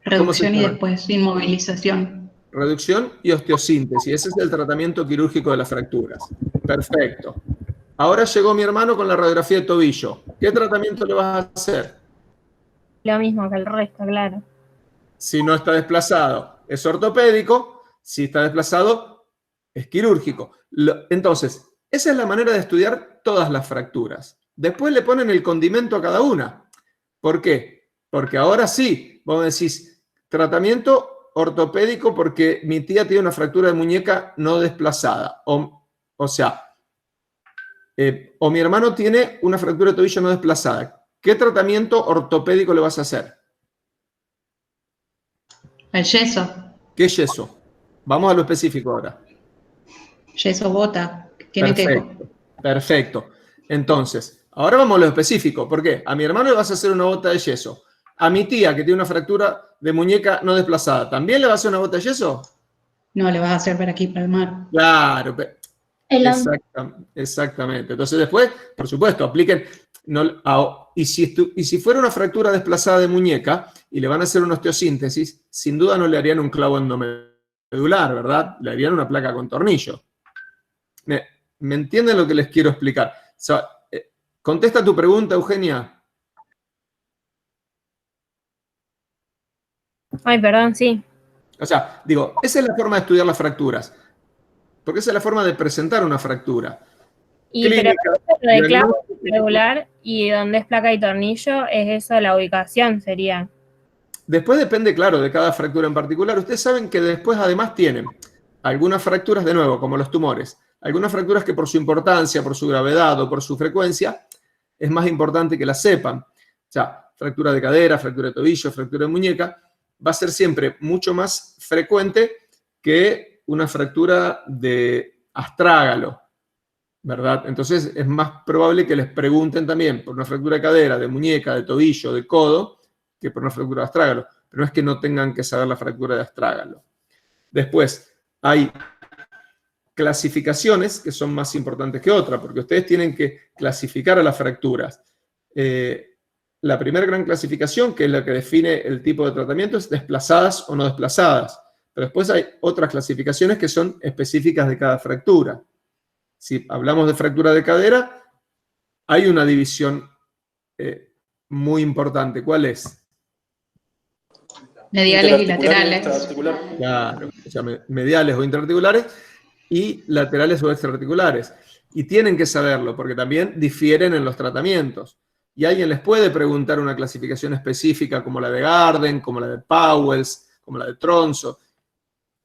Reducción y llama? después inmovilización. Reducción y osteosíntesis. Ese es el tratamiento quirúrgico de las fracturas. Perfecto. Ahora llegó mi hermano con la radiografía de tobillo. ¿Qué tratamiento le vas a hacer? Lo mismo que el resto, claro. Si no está desplazado, es ortopédico. Si está desplazado, es quirúrgico. Entonces, esa es la manera de estudiar todas las fracturas. Después le ponen el condimento a cada una. ¿Por qué? Porque ahora sí, vos decís, tratamiento ortopédico porque mi tía tiene una fractura de muñeca no desplazada. O sea, o mi hermano tiene una fractura de tobillo no desplazada. ¿Qué tratamiento ortopédico le vas a hacer? El yeso. ¿Qué es yeso? Vamos a lo específico ahora. Yeso bota. Tiene Perfecto. Perfecto. Entonces, ahora vamos a lo específico. ¿Por qué? A mi hermano le vas a hacer una bota de yeso. A mi tía, que tiene una fractura de muñeca no desplazada, ¿también le vas a hacer una bota de yeso? No, le vas a hacer por aquí, para el mar. Claro. Exactamente. Entonces después, por supuesto, apliquen... y si fuera una fractura desplazada de muñeca y le van a hacer una osteosíntesis, sin duda no le harían un clavo endomedular, ¿verdad? Le harían una placa con tornillo. ¿Me entienden lo que les quiero explicar? O sea, contesta tu pregunta, Eugenia. Ay, perdón, sí. O sea, digo, esa es la forma de estudiar las fracturas. Porque esa es la forma de presentar una fractura. Y Clínica, pero de clavo regular y donde es placa y tornillo, es eso la ubicación, sería. Después depende, claro, de cada fractura en particular. Ustedes saben que después además tienen algunas fracturas, de nuevo, como los tumores, algunas fracturas que por su importancia, por su gravedad o por su frecuencia, es más importante que la sepan. O sea, fractura de cadera, fractura de tobillo, fractura de muñeca, va a ser siempre mucho más frecuente que una fractura de astrágalo, ¿verdad? Entonces es más probable que les pregunten también por una fractura de cadera, de muñeca, de tobillo, de codo, que por una fractura de astrágalo. Pero no es que no tengan que saber la fractura de astrágalo. Después, hay clasificaciones que son más importantes que otras, porque ustedes tienen que clasificar a las fracturas. La primera gran clasificación, que es la que define el tipo de tratamiento, es desplazadas o no desplazadas. Pero después hay otras clasificaciones que son específicas de cada fractura. Si hablamos de fractura de cadera, hay una división muy importante. ¿Cuál es? Mediales y laterales. Claro, o sea, mediales o interarticulares y laterales o extraarticulares. Y tienen que saberlo porque también difieren en los tratamientos. Y alguien les puede preguntar una clasificación específica como la de Garden, como la de Powells, como la de Tronzo.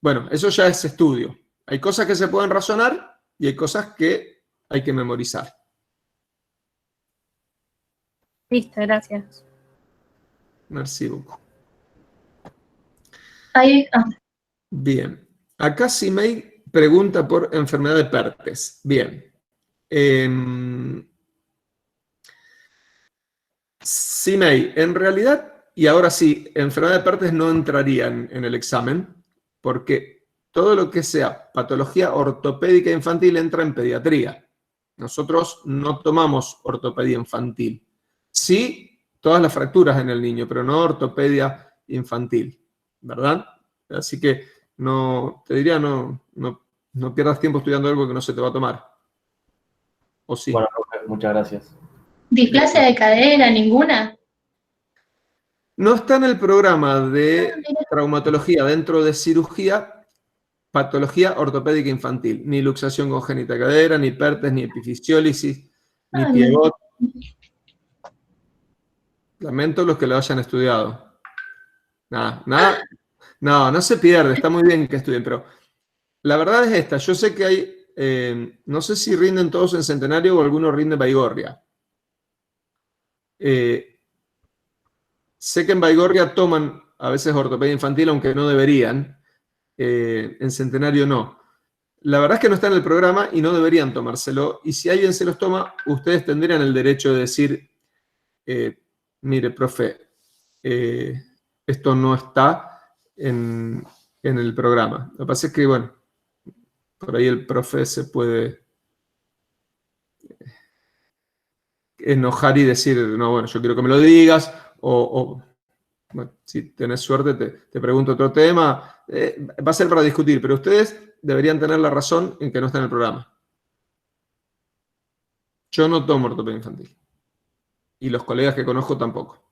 Bueno, eso ya es estudio. Hay cosas que se pueden razonar y hay cosas que hay que memorizar. Listo, gracias. Merci beaucoup. Bien. Acá Simei pregunta por enfermedad de Pertes. Bien. Simei, en realidad, y ahora sí, enfermedad de Pertes no entrarían en el examen, porque todo lo que sea patología ortopédica infantil entra en pediatría. Nosotros no tomamos ortopedia infantil. Sí, todas las fracturas en el niño, pero no ortopedia infantil, ¿verdad? Así que no, te diría, no pierdas tiempo estudiando algo que no se te va a tomar. ¿O sí? Bueno, muchas gracias. ¿Displasia de cadera, ninguna? No está en el programa de traumatología dentro de cirugía, patología ortopédica infantil. Ni luxación congénita de cadera, ni Pertes, ni epifisiólisis, ni pivot. Lamento los que lo hayan estudiado. Nada. No se pierde, está muy bien que estudien, pero la verdad es esta. Yo sé que hay, no sé si rinden todos en Centenario o algunos rinden Baigorria. Sé que en Baigorria toman a veces ortopedia infantil, aunque no deberían. En Centenario no. La verdad es que no está en el programa y no deberían tomárselo. Y si alguien se los toma, ustedes tendrían el derecho de decir, mire, profe, esto no está en el programa. Lo que pasa es que, bueno, por ahí el profe se puede enojar y decir, no, bueno, yo quiero que me lo digas, o bueno, si tenés suerte te pregunto otro tema. Va a ser para discutir, pero ustedes deberían tener la razón en que no está en el programa. Yo no tomo ortopedia infantil. Y los colegas que conozco tampoco.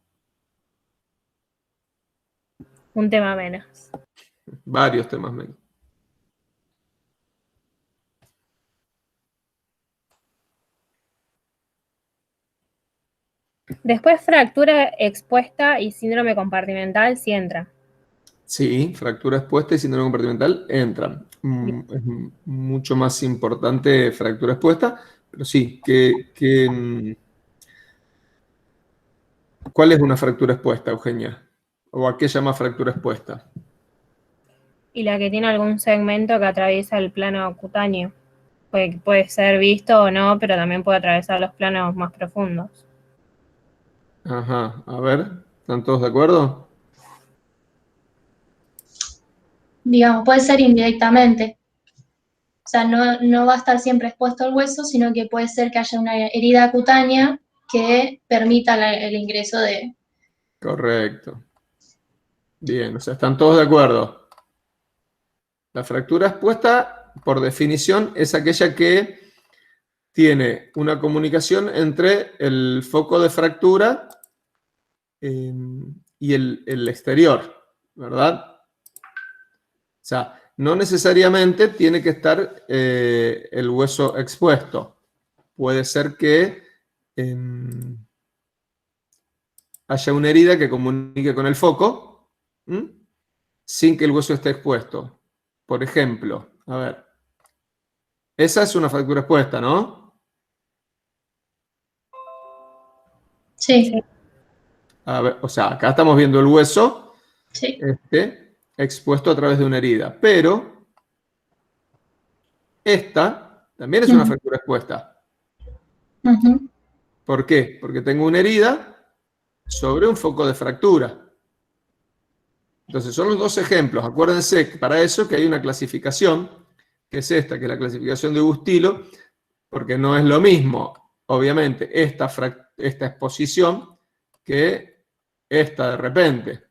Un tema menos. Varios temas menos. Después fractura expuesta y síndrome compartimental sí entra. Sí, fractura expuesta y síndrome compartimental entran. Es mucho más importante fractura expuesta, pero sí, ¿cuál es una fractura expuesta, Eugenia? ¿O a qué llama fractura expuesta? Y la que tiene algún segmento que atraviesa el plano cutáneo. Puede ser visto o no, pero también puede atravesar los planos más profundos. Ajá, a ver, ¿están todos de acuerdo? Digamos, puede ser indirectamente. O sea, no va a estar siempre expuesto al hueso, sino que puede ser que haya una herida cutánea que permita el ingreso de... Correcto. Bien, o sea, ¿están todos de acuerdo? La fractura expuesta, por definición, es aquella que tiene una comunicación entre el foco de fractura y el exterior, ¿verdad? O sea, no necesariamente tiene que estar el hueso expuesto. Puede ser que haya una herida que comunique con el foco sin que el hueso esté expuesto. Por ejemplo, a ver, esa es una fractura expuesta, ¿no? Sí, A ver, o sea, acá estamos viendo el hueso sí. expuesto a través de una herida, pero esta también es una fractura expuesta. Ujú. ¿Por qué? Porque tengo una herida sobre un foco de fractura. Entonces, son los dos ejemplos. Acuérdense para eso que hay una clasificación, que es esta, que es la clasificación de Bustilo, porque no es lo mismo, obviamente, esta exposición que esta de repente.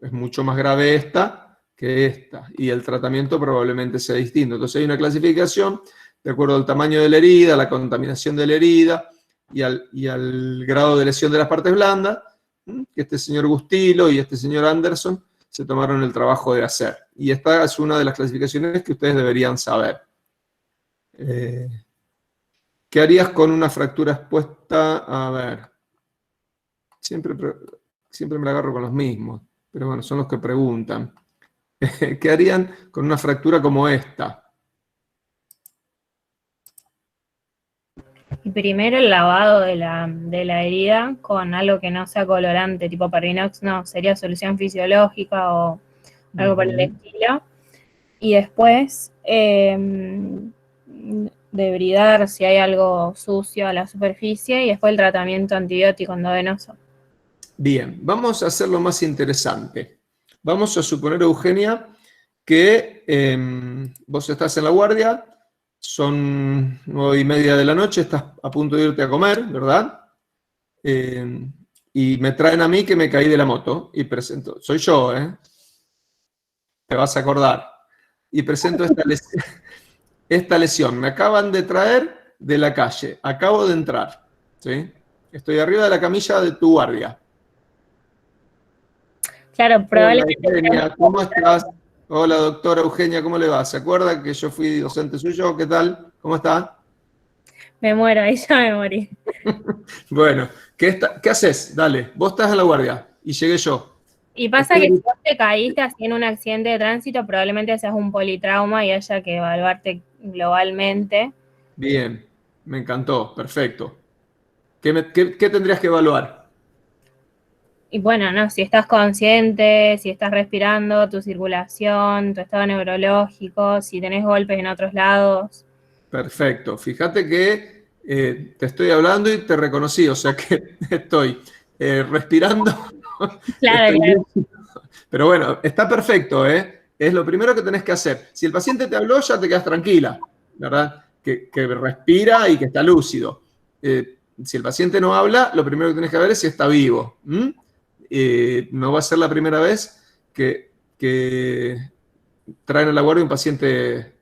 Es mucho más grave esta que esta, y el tratamiento probablemente sea distinto. Entonces hay una clasificación de acuerdo al tamaño de la herida, la contaminación de la herida y al grado de lesión de las partes blandas, que este señor Bustilo y este señor Anderson se tomaron el trabajo de hacer. Y esta es una de las clasificaciones que ustedes deberían saber. ¿Qué harías con una fractura expuesta? A ver, siempre me la agarro con los mismos, pero bueno, son los que preguntan. ¿Qué harían con una fractura como esta? Y primero el lavado de la herida con algo que no sea colorante, tipo Parvinox, no, sería solución fisiológica o algo por el estilo. Y después debridar si hay algo sucio a la superficie y después el tratamiento antibiótico endovenoso. Bien, vamos a hacerlo más interesante. Vamos a suponer, Eugenia, que vos estás en la guardia, son 9:30 de la noche, estás a punto de irte a comer, ¿verdad? Y me traen a mí que me caí de la moto y presento, soy yo, te vas a acordar, y presento esta lesión. Me acaban de traer de la calle, acabo de entrar, ¿sí? Estoy arriba de la camilla de tu guardia. Claro, probablemente. Hola, Eugenia, ¿cómo estás? Hola, doctora Eugenia, ¿cómo le va? ¿Se acuerda que yo fui docente suyo? ¿Qué tal? ¿Cómo está? Me muero, ahí ya me morí. Bueno, ¿qué haces? Dale, vos estás en la guardia y llegué yo. Y pasa que si vos te caíste así en un accidente de tránsito, probablemente seas un politrauma y haya que evaluarte globalmente. Bien, me encantó, perfecto. ¿Qué tendrías que evaluar? Y bueno, no, si estás consciente, si estás respirando, tu circulación, tu estado neurológico, si tenés golpes en otros lados. Perfecto. Fíjate que te estoy hablando y te reconocí, o sea que estoy respirando. Claro, Estoy claro. lúcido. Pero bueno, está perfecto, ¿eh? Es lo primero que tenés que hacer. Si el paciente te habló, ya te quedas tranquila, ¿verdad? Que respira y que está lúcido. Si el paciente no habla, lo primero que tenés que ver es si está vivo. No va a ser la primera vez que traen a la guardia un paciente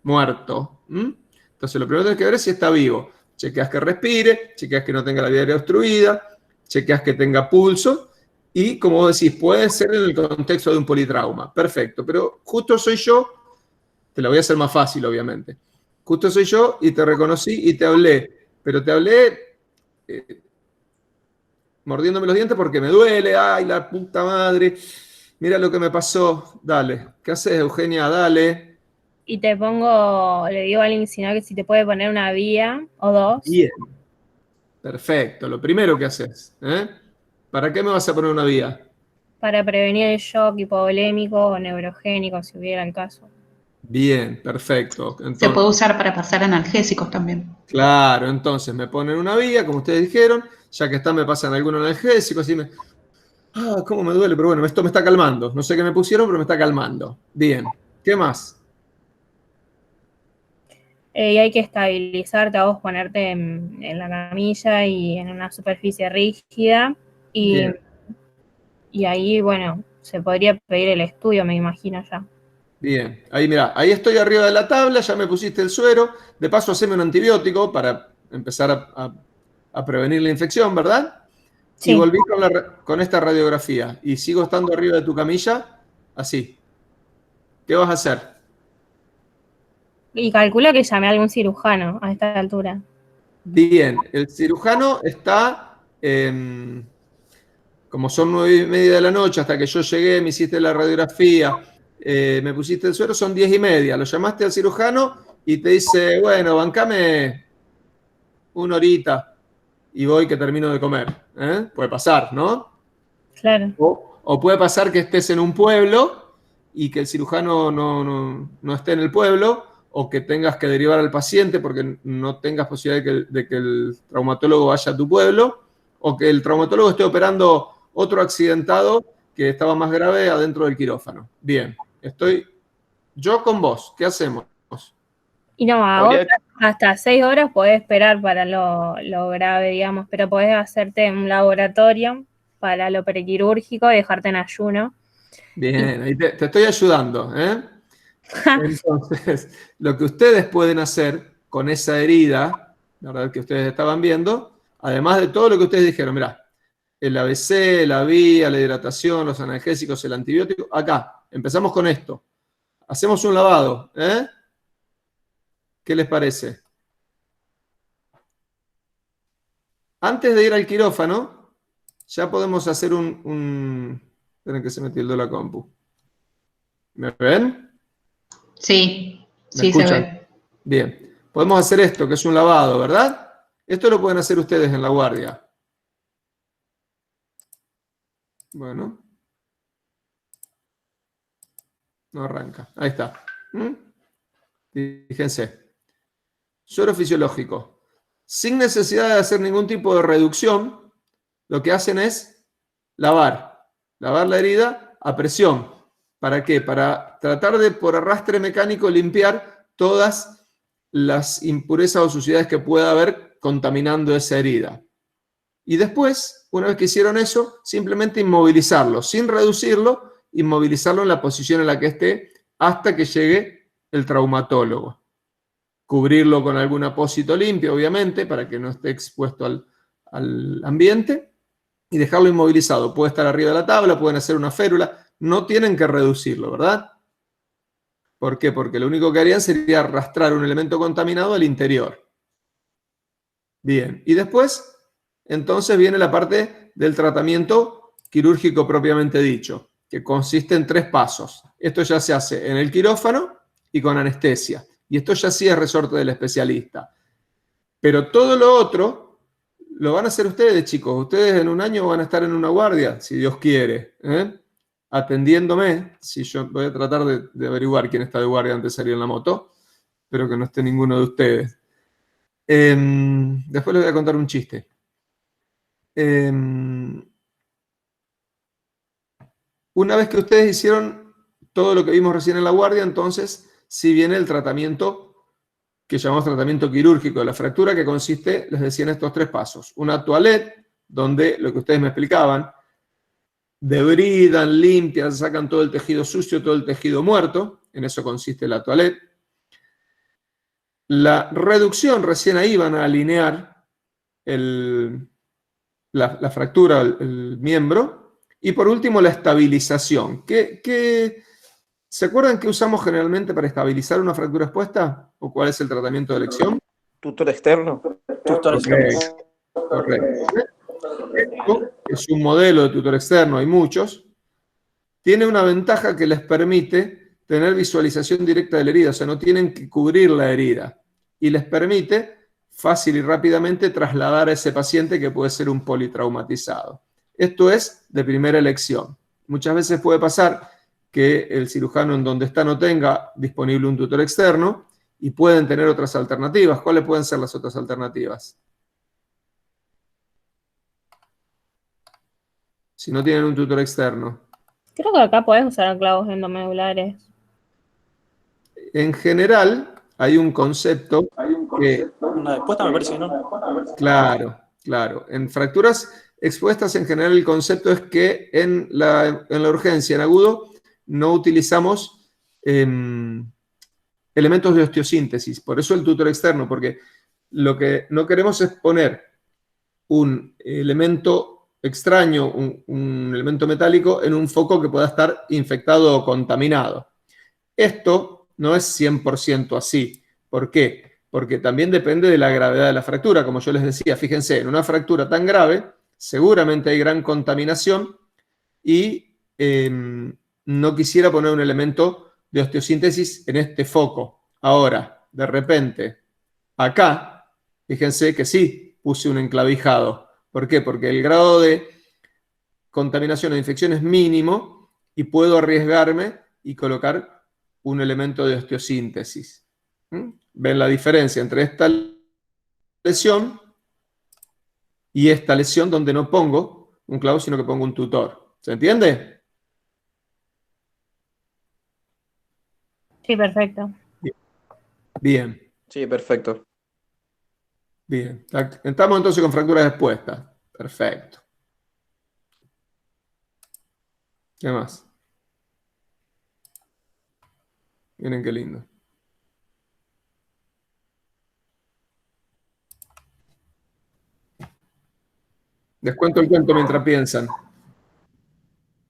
muerto. Entonces, lo primero que tenés que ver es si está vivo. Chequeas que respire, chequeas que no tenga la vía aérea obstruida, chequeas que tenga pulso. Y, como vos decís, puede ser en el contexto de un politrauma. Perfecto. Pero justo soy yo, te la voy a hacer más fácil, obviamente. Justo soy yo y te reconocí y te hablé. Pero te hablé mordiéndome los dientes porque me duele. ¡Ay, la puta madre! Mira lo que me pasó. Dale. ¿Qué haces, Eugenia? Dale. Y te pongo, le digo al iniciador que si te puede poner una vía o dos. Bien. Perfecto. Lo primero que haces. ¿Para qué me vas a poner una vía? Para prevenir el shock hipovolémico o neurogénico, si hubiera el caso. Bien, perfecto. Entonces, Se puede usar para pasar analgésicos también. claro, entonces me ponen una vía, como ustedes dijeron, ya que me pasan algunos analgésicos y cómo me duele, pero bueno, esto me está calmando. No sé qué me pusieron, pero me está calmando. Bien, ¿qué más? Y hay que estabilizarte a vos, ponerte en la camilla y en una superficie rígida. Bien. Y ahí, bueno, se podría pedir el estudio, me imagino ya. Bien, ahí mira, ahí estoy arriba de la tabla, ya me pusiste el suero, de paso haceme un antibiótico para empezar a prevenir la infección, ¿verdad? Sí. Y volví con esta radiografía y sigo estando arriba de tu camilla, así. ¿Qué vas a hacer? Y calcula que llamé a algún cirujano a esta altura. Bien, el cirujano está, como son 9:30 de la noche, hasta que yo llegué, me hiciste la radiografía, me pusiste el suero, son 10:30. Lo llamaste al cirujano y te dice, bueno, bancame una horita. y voy que termino de comer. Puede pasar, ¿no? Claro. O puede pasar que estés en un pueblo y que el cirujano no esté en el pueblo, o que tengas que derivar al paciente porque no tengas posibilidad de que el traumatólogo vaya a tu pueblo, o que el traumatólogo esté operando otro accidentado que estaba más grave adentro del quirófano. Bien, estoy yo con vos. ¿Qué hacemos? Y no, hasta 6 horas podés esperar para lo grave, digamos, pero podés hacerte un laboratorio para lo prequirúrgico y dejarte en ayuno. Bien, ahí te estoy ayudando. Entonces, lo que ustedes pueden hacer con esa herida, la verdad que ustedes estaban viendo, además de todo lo que ustedes dijeron, mirá, el ABC, la vía, la hidratación, los analgésicos, el antibiótico, acá, empezamos con esto. Hacemos un lavado, ¿Qué les parece? Antes de ir al quirófano, ya podemos hacer Esperen que se me tildó la compu. ¿Me ven? Sí, ¿Me sí se escuchan? ve. Bien. Podemos hacer esto, que es un lavado, ¿verdad? Esto lo pueden hacer ustedes en la guardia. Bueno. No arranca. Ahí está. Fíjense. Suero fisiológico. Sin necesidad de hacer ningún tipo de reducción, lo que hacen es lavar la herida a presión. ¿Para qué? Para tratar de, por arrastre mecánico, limpiar todas las impurezas o suciedades que pueda haber contaminando esa herida. Y después, una vez que hicieron eso, simplemente inmovilizarlo, sin reducirlo, inmovilizarlo en la posición en la que esté hasta que llegue el traumatólogo. Cubrirlo con algún apósito limpio, obviamente, para que no esté expuesto al ambiente, y dejarlo inmovilizado. Puede estar arriba de la tabla, pueden hacer una férula, no tienen que reducirlo, ¿verdad? ¿Por qué? Porque lo único que harían sería arrastrar un elemento contaminado al interior. Bien, y después, entonces viene la parte del tratamiento quirúrgico propiamente dicho, que consiste en 3 pasos. Esto ya se hace en el quirófano y con anestesia. Y esto ya sí es resorte del especialista. Pero todo lo otro lo van a hacer ustedes, chicos. Ustedes en un año van a estar en una guardia, si Dios quiere, atendiéndome. Si yo voy a tratar de averiguar quién está de guardia antes de salir en la moto. Espero que no esté ninguno de ustedes. Después les voy a contar un chiste. Una vez que ustedes hicieron todo lo que vimos recién en la guardia, entonces sí viene el tratamiento que llamamos tratamiento quirúrgico de la fractura, que consiste, les decía, en estos 3 pasos. Una toilette, donde lo que ustedes me explicaban, debridan, limpian, sacan todo el tejido sucio, todo el tejido muerto. En eso consiste la toilette. La reducción, recién ahí van a alinear la fractura, el miembro. Y por último, la estabilización. ¿Se acuerdan qué usamos generalmente para estabilizar una fractura expuesta? ¿O cuál es el tratamiento de elección? Tutor externo. Tutor externo. Correcto. Esto es un modelo de tutor externo, hay muchos. Tiene una ventaja que les permite tener visualización directa de la herida, o sea, no tienen que cubrir la herida. Y les permite fácil y rápidamente trasladar a ese paciente que puede ser un politraumatizado. Esto es de primera elección. Muchas veces puede pasar que el cirujano en donde está no tenga disponible un tutor externo y pueden tener otras alternativas. ¿Cuáles pueden ser las otras alternativas? Si no tienen un tutor externo. Creo que acá podés usar clavos endomedulares. En general, hay un concepto que... Una expuesta me parece que no. Claro, claro. En fracturas expuestas, en general, el concepto es que en la urgencia, en agudo, no utilizamos elementos de osteosíntesis. Por eso el tutor externo, porque lo que no queremos es poner un elemento extraño, un elemento metálico, en un foco que pueda estar infectado o contaminado. Esto no es 100% así. ¿Por qué? Porque también depende de la gravedad de la fractura. Como yo les decía, fíjense, en una fractura tan grave, seguramente hay gran contaminación y no quisiera poner un elemento de osteosíntesis en este foco. Ahora, de repente, acá, fíjense que sí, puse un enclavijado. ¿Por qué? Porque el grado de contaminación o de infección es mínimo y puedo arriesgarme y colocar un elemento de osteosíntesis. ¿Ven la diferencia entre esta lesión y esta lesión donde no pongo un clavo, sino que pongo un tutor? ¿Se entiende? Sí, perfecto. Bien. Sí, perfecto. Bien. Estamos entonces con fracturas expuestas. Perfecto. ¿Qué más? Miren qué lindo. Les cuento el cuento mientras piensan.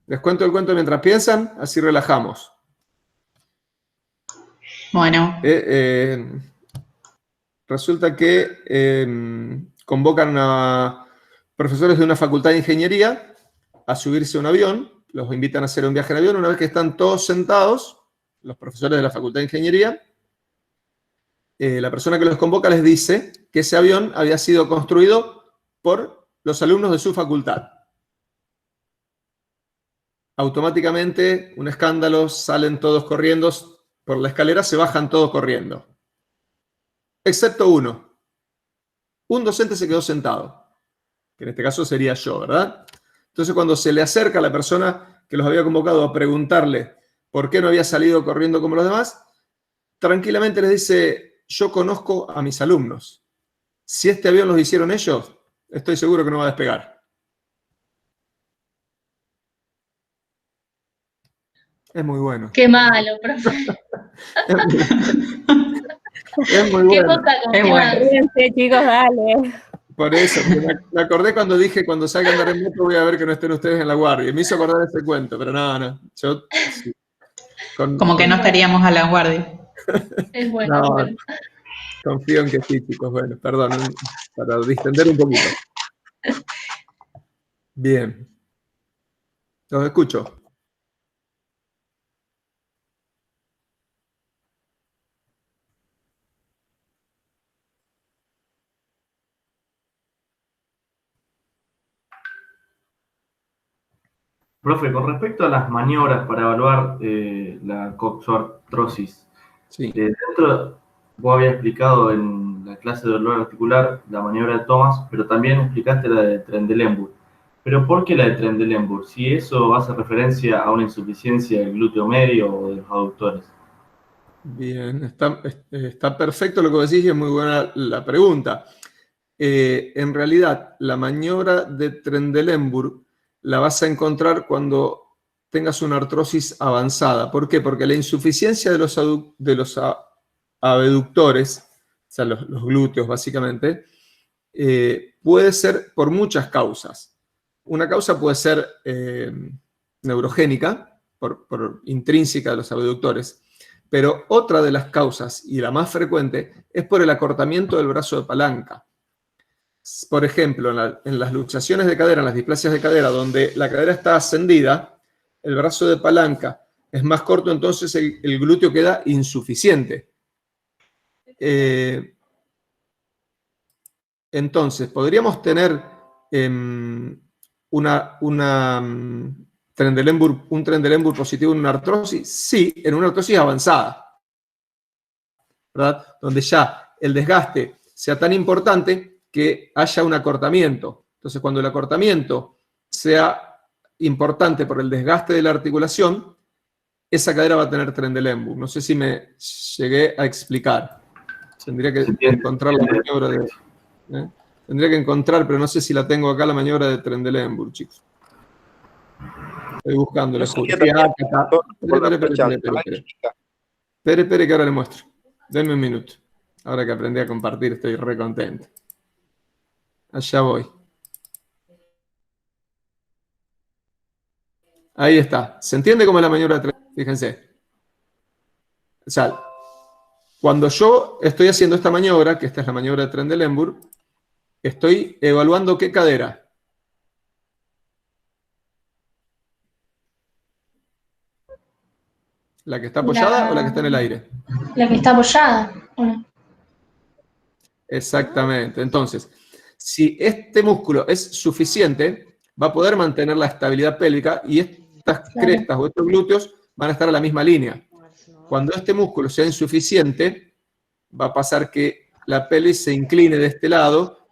Les cuento el cuento mientras piensan, así relajamos. Bueno, Resulta que convocan a profesores de una facultad de ingeniería a subirse a un avión, los invitan a hacer un viaje en avión. Una vez que están todos sentados, los profesores de la facultad de ingeniería, la persona que los convoca les dice que ese avión había sido construido por los alumnos de su facultad. Automáticamente, un escándalo, salen todos corriendo por la escalera, se bajan todos corriendo. Excepto uno. Un docente se quedó sentado, que en este caso sería yo, ¿verdad? Entonces, cuando se le acerca a la persona que los había convocado a preguntarle por qué no había salido corriendo como los demás, tranquilamente les dice: yo conozco a mis alumnos. Si este avión los hicieron ellos, estoy seguro que no va a despegar. Es muy bueno. Qué malo, profe. Es muy Qué bueno. poca Es bueno. confianza. Fíjense, chicos, dale. Por eso, me acordé cuando dije, cuando salga a andar en moto voy a ver que no estén ustedes en la guardia. Y me hizo acordar ese cuento, pero no. Yo, sí. como que no estaríamos a la guardia. Es bueno, No, es bueno. confío en que sí, chicos. Bueno, perdón, para distender un poquito. Bien. Los escucho. Profe, con respecto a las maniobras para evaluar la coxoartrosis, Sí. vos habías explicado en la clase de dolor articular la maniobra de Thomas, pero también explicaste la de Trendelenburg. ¿Pero por qué la de Trendelenburg? Si eso hace referencia a una insuficiencia del glúteo medio o de los aductores. Bien, está perfecto lo que vos decís y es muy buena la pregunta. En realidad, la maniobra de Trendelenburg la vas a encontrar cuando tengas una artrosis avanzada. ¿Por qué? Porque la insuficiencia de los abductores, o sea, los glúteos básicamente, puede ser por muchas causas. Una causa puede ser neurogénica, por intrínseca de los abductores, pero otra de las causas, y la más frecuente, es por el acortamiento del brazo de palanca. Por ejemplo, en las luxaciones de cadera, en las displasias de cadera, donde la cadera está ascendida, el brazo de palanca es más corto, entonces el glúteo queda insuficiente. Entonces, ¿podríamos tener un Trendelenburg positivo en una artrosis? Sí, en una artrosis avanzada, ¿verdad? Donde ya el desgaste sea tan importante que haya un acortamiento. Entonces, cuando el acortamiento sea importante por el desgaste de la articulación, esa cadera va a tener Trendelenburg. No sé si me llegué a explicar. Tendría que encontrar la maniobra de... Tendría que encontrar, pero no sé si la tengo acá, la maniobra de Trendelenburg, chicos. Estoy buscando. Espere, que ahora le muestro. Denme un minuto. Ahora que aprendí a compartir, estoy re contento. Allá voy. Ahí está. ¿Se entiende cómo es la maniobra de Trendelenburg? Fíjense. O sea, cuando yo estoy haciendo esta maniobra, que esta es la maniobra de Trendelenburg, estoy evaluando qué cadera. ¿La que está apoyada o la que está en el aire? La que está apoyada. Exactamente. Entonces, Si este músculo es suficiente, va a poder mantener la estabilidad pélvica y estas crestas o estos glúteos van a estar a la misma línea. Cuando este músculo sea insuficiente, va a pasar que la pelvis se incline de este lado,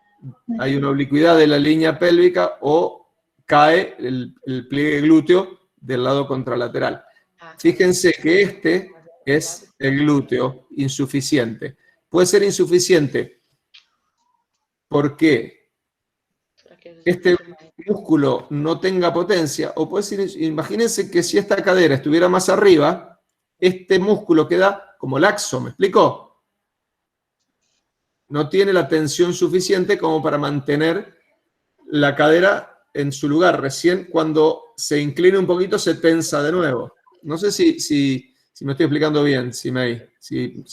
hay una oblicuidad de la línea pélvica o cae el pliegue glúteo del lado contralateral. Fíjense que este es el glúteo insuficiente. Puede ser insuficiente porque este músculo no tenga potencia, o puede ser, imagínense que si esta cadera estuviera más arriba, este músculo queda como laxo, ¿me explico? No tiene la tensión suficiente como para mantener la cadera en su lugar. Recién cuando se inclina un poquito se tensa de nuevo. No sé si me estoy explicando bien, si me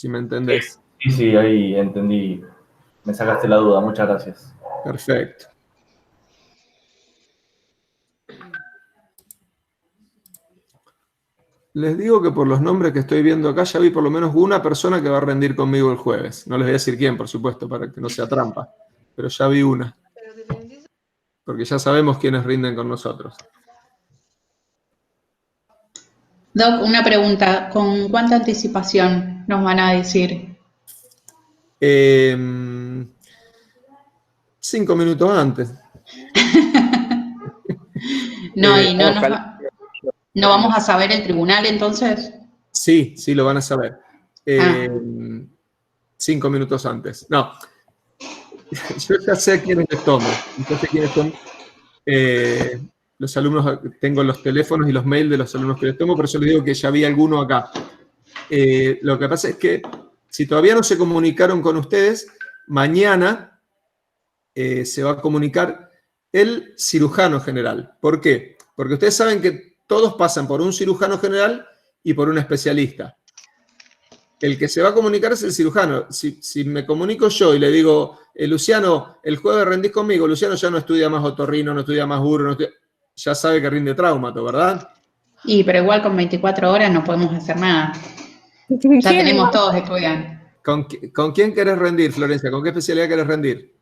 entendés. Sí, ahí entendí. Me sacaste la duda, muchas gracias. Perfecto. Les digo que por los nombres que estoy viendo acá, ya vi por lo menos una persona que va a rendir conmigo el jueves. No les voy a decir quién, por supuesto, para que no sea trampa. Pero ya vi una. Porque ya sabemos quiénes rinden con nosotros. Doc, una pregunta. ¿Con cuánta anticipación nos van a decir? 5 minutos antes. ¿No vamos a saber el tribunal entonces? Sí, lo van a saber. 5 minutos antes. No. Yo ya sé a quiénes les tomo. Yo sé quiénes son los alumnos. Tengo los teléfonos y los mails de los alumnos que les tomo, pero yo les digo que ya vi alguno acá. Lo que pasa es que si todavía no se comunicaron con ustedes, mañana se va a comunicar el cirujano general. ¿Por qué? Porque ustedes saben que todos pasan por un cirujano general y por un especialista. El que se va a comunicar es el cirujano. Si me comunico yo y le digo, Luciano, el jueves rendís conmigo, Luciano ya no estudia más otorrino, no estudia más uro, ya sabe que rinde traumato, ¿verdad? Pero igual con 24 horas no podemos hacer nada. Ya tenemos todos estudiando. ¿Con quién querés rendir, Florencia? ¿Con qué especialidad querés rendir?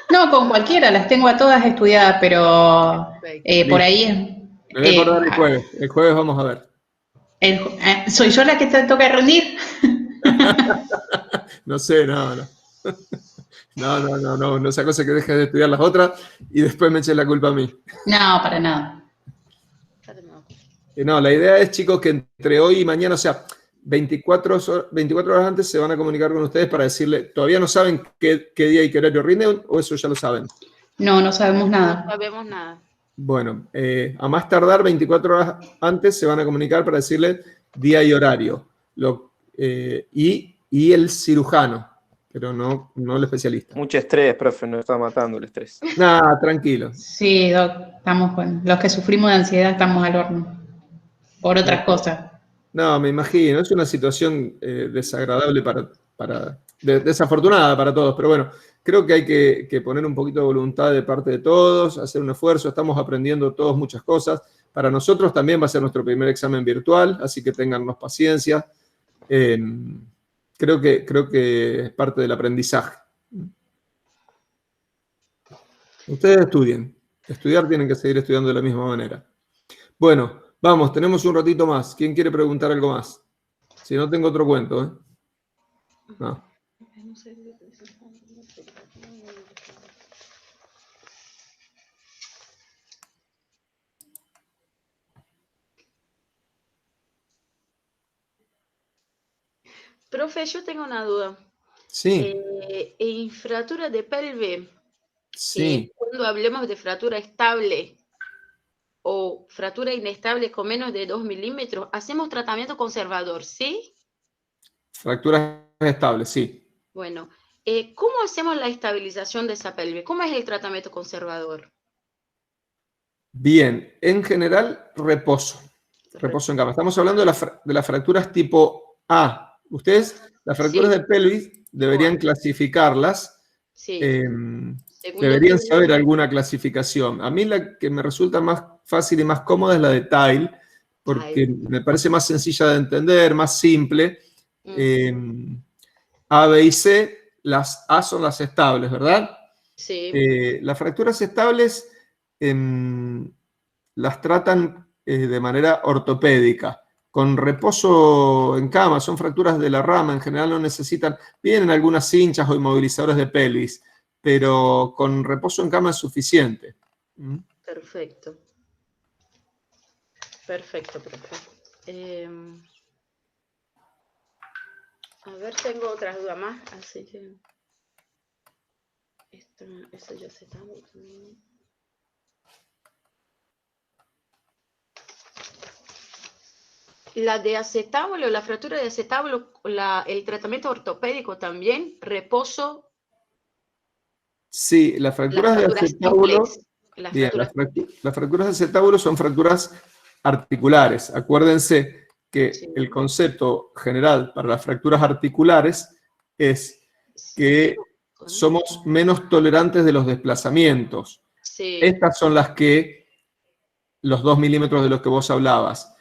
No, con cualquiera, las tengo a todas estudiadas, pero por ahí es... Me voy a acordar el jueves. El jueves vamos a ver. ¿Soy yo la que te toca rendir? No sé, no. No sea cosa que dejes de estudiar las otras y después me eches la culpa a mí. No, para nada. No, la idea es, chicos, que entre hoy y mañana, o sea, 24 horas antes se van a comunicar con ustedes para decirle, ¿todavía no saben qué día y qué horario rinden o eso ya lo saben? No sabemos nada. No sabemos nada. Bueno, a más tardar 24 horas antes se van a comunicar para decirle día y horario. Y el cirujano, pero no el especialista. Mucho estrés, profe, nos está matando el estrés. Nada, tranquilo. Sí, Doc, estamos con los que sufrimos de ansiedad, estamos al horno. Por otras cosas. No, me imagino, es una situación desagradable desafortunada para todos, pero bueno, creo que hay que poner un poquito de voluntad de parte de todos, hacer un esfuerzo, estamos aprendiendo todos muchas cosas. Para nosotros también va a ser nuestro primer examen virtual, así que téngannos paciencia. Creo que es parte del aprendizaje. Ustedes estudien. Estudiar tienen que seguir estudiando de la misma manera. Bueno, vamos, tenemos un ratito más. ¿Quién quiere preguntar algo más? Si no, tengo otro cuento, ¿eh? No. Profe, yo tengo una duda. Sí. En fractura de pelve, Sí. cuando hablemos de fractura estable o fractura inestable con menos de 2 milímetros, hacemos tratamiento conservador, ¿sí? Fracturas estables, sí. Bueno, ¿cómo hacemos la estabilización de esa pelve? ¿Cómo es el tratamiento conservador? Bien, en general, reposo. Reposo en cama. Estamos hablando de las fracturas tipo A. Ustedes, las fracturas de pelvis, deberían clasificarlas. Sí. Deberían saber alguna clasificación. A mí la que me resulta más fácil y más cómoda es la de Tile, porque me parece más sencilla de entender, más simple. A, B y C, las A son las estables, ¿verdad? Sí, Las fracturas estables las tratan de manera ortopédica, con reposo en cama. Son fracturas de la rama, en general no necesitan, vienen algunas cinchas o inmovilizadores de pelvis, pero con reposo en cama es suficiente. perfecto. Perfecto, profe. A ver, tengo otras dudas más, así que... Eso ya se está... La de acetábulo, la fractura de acetábulo, el tratamiento ortopédico también, reposo. Sí, las fracturas de acetábulo... Bien, las fracturas de acetábulo son fracturas articulares. Acuérdense que Sí. el concepto general para las fracturas articulares es que somos menos tolerantes de los desplazamientos. Sí. Estas son las que, los 2 milímetros de los que vos hablabas,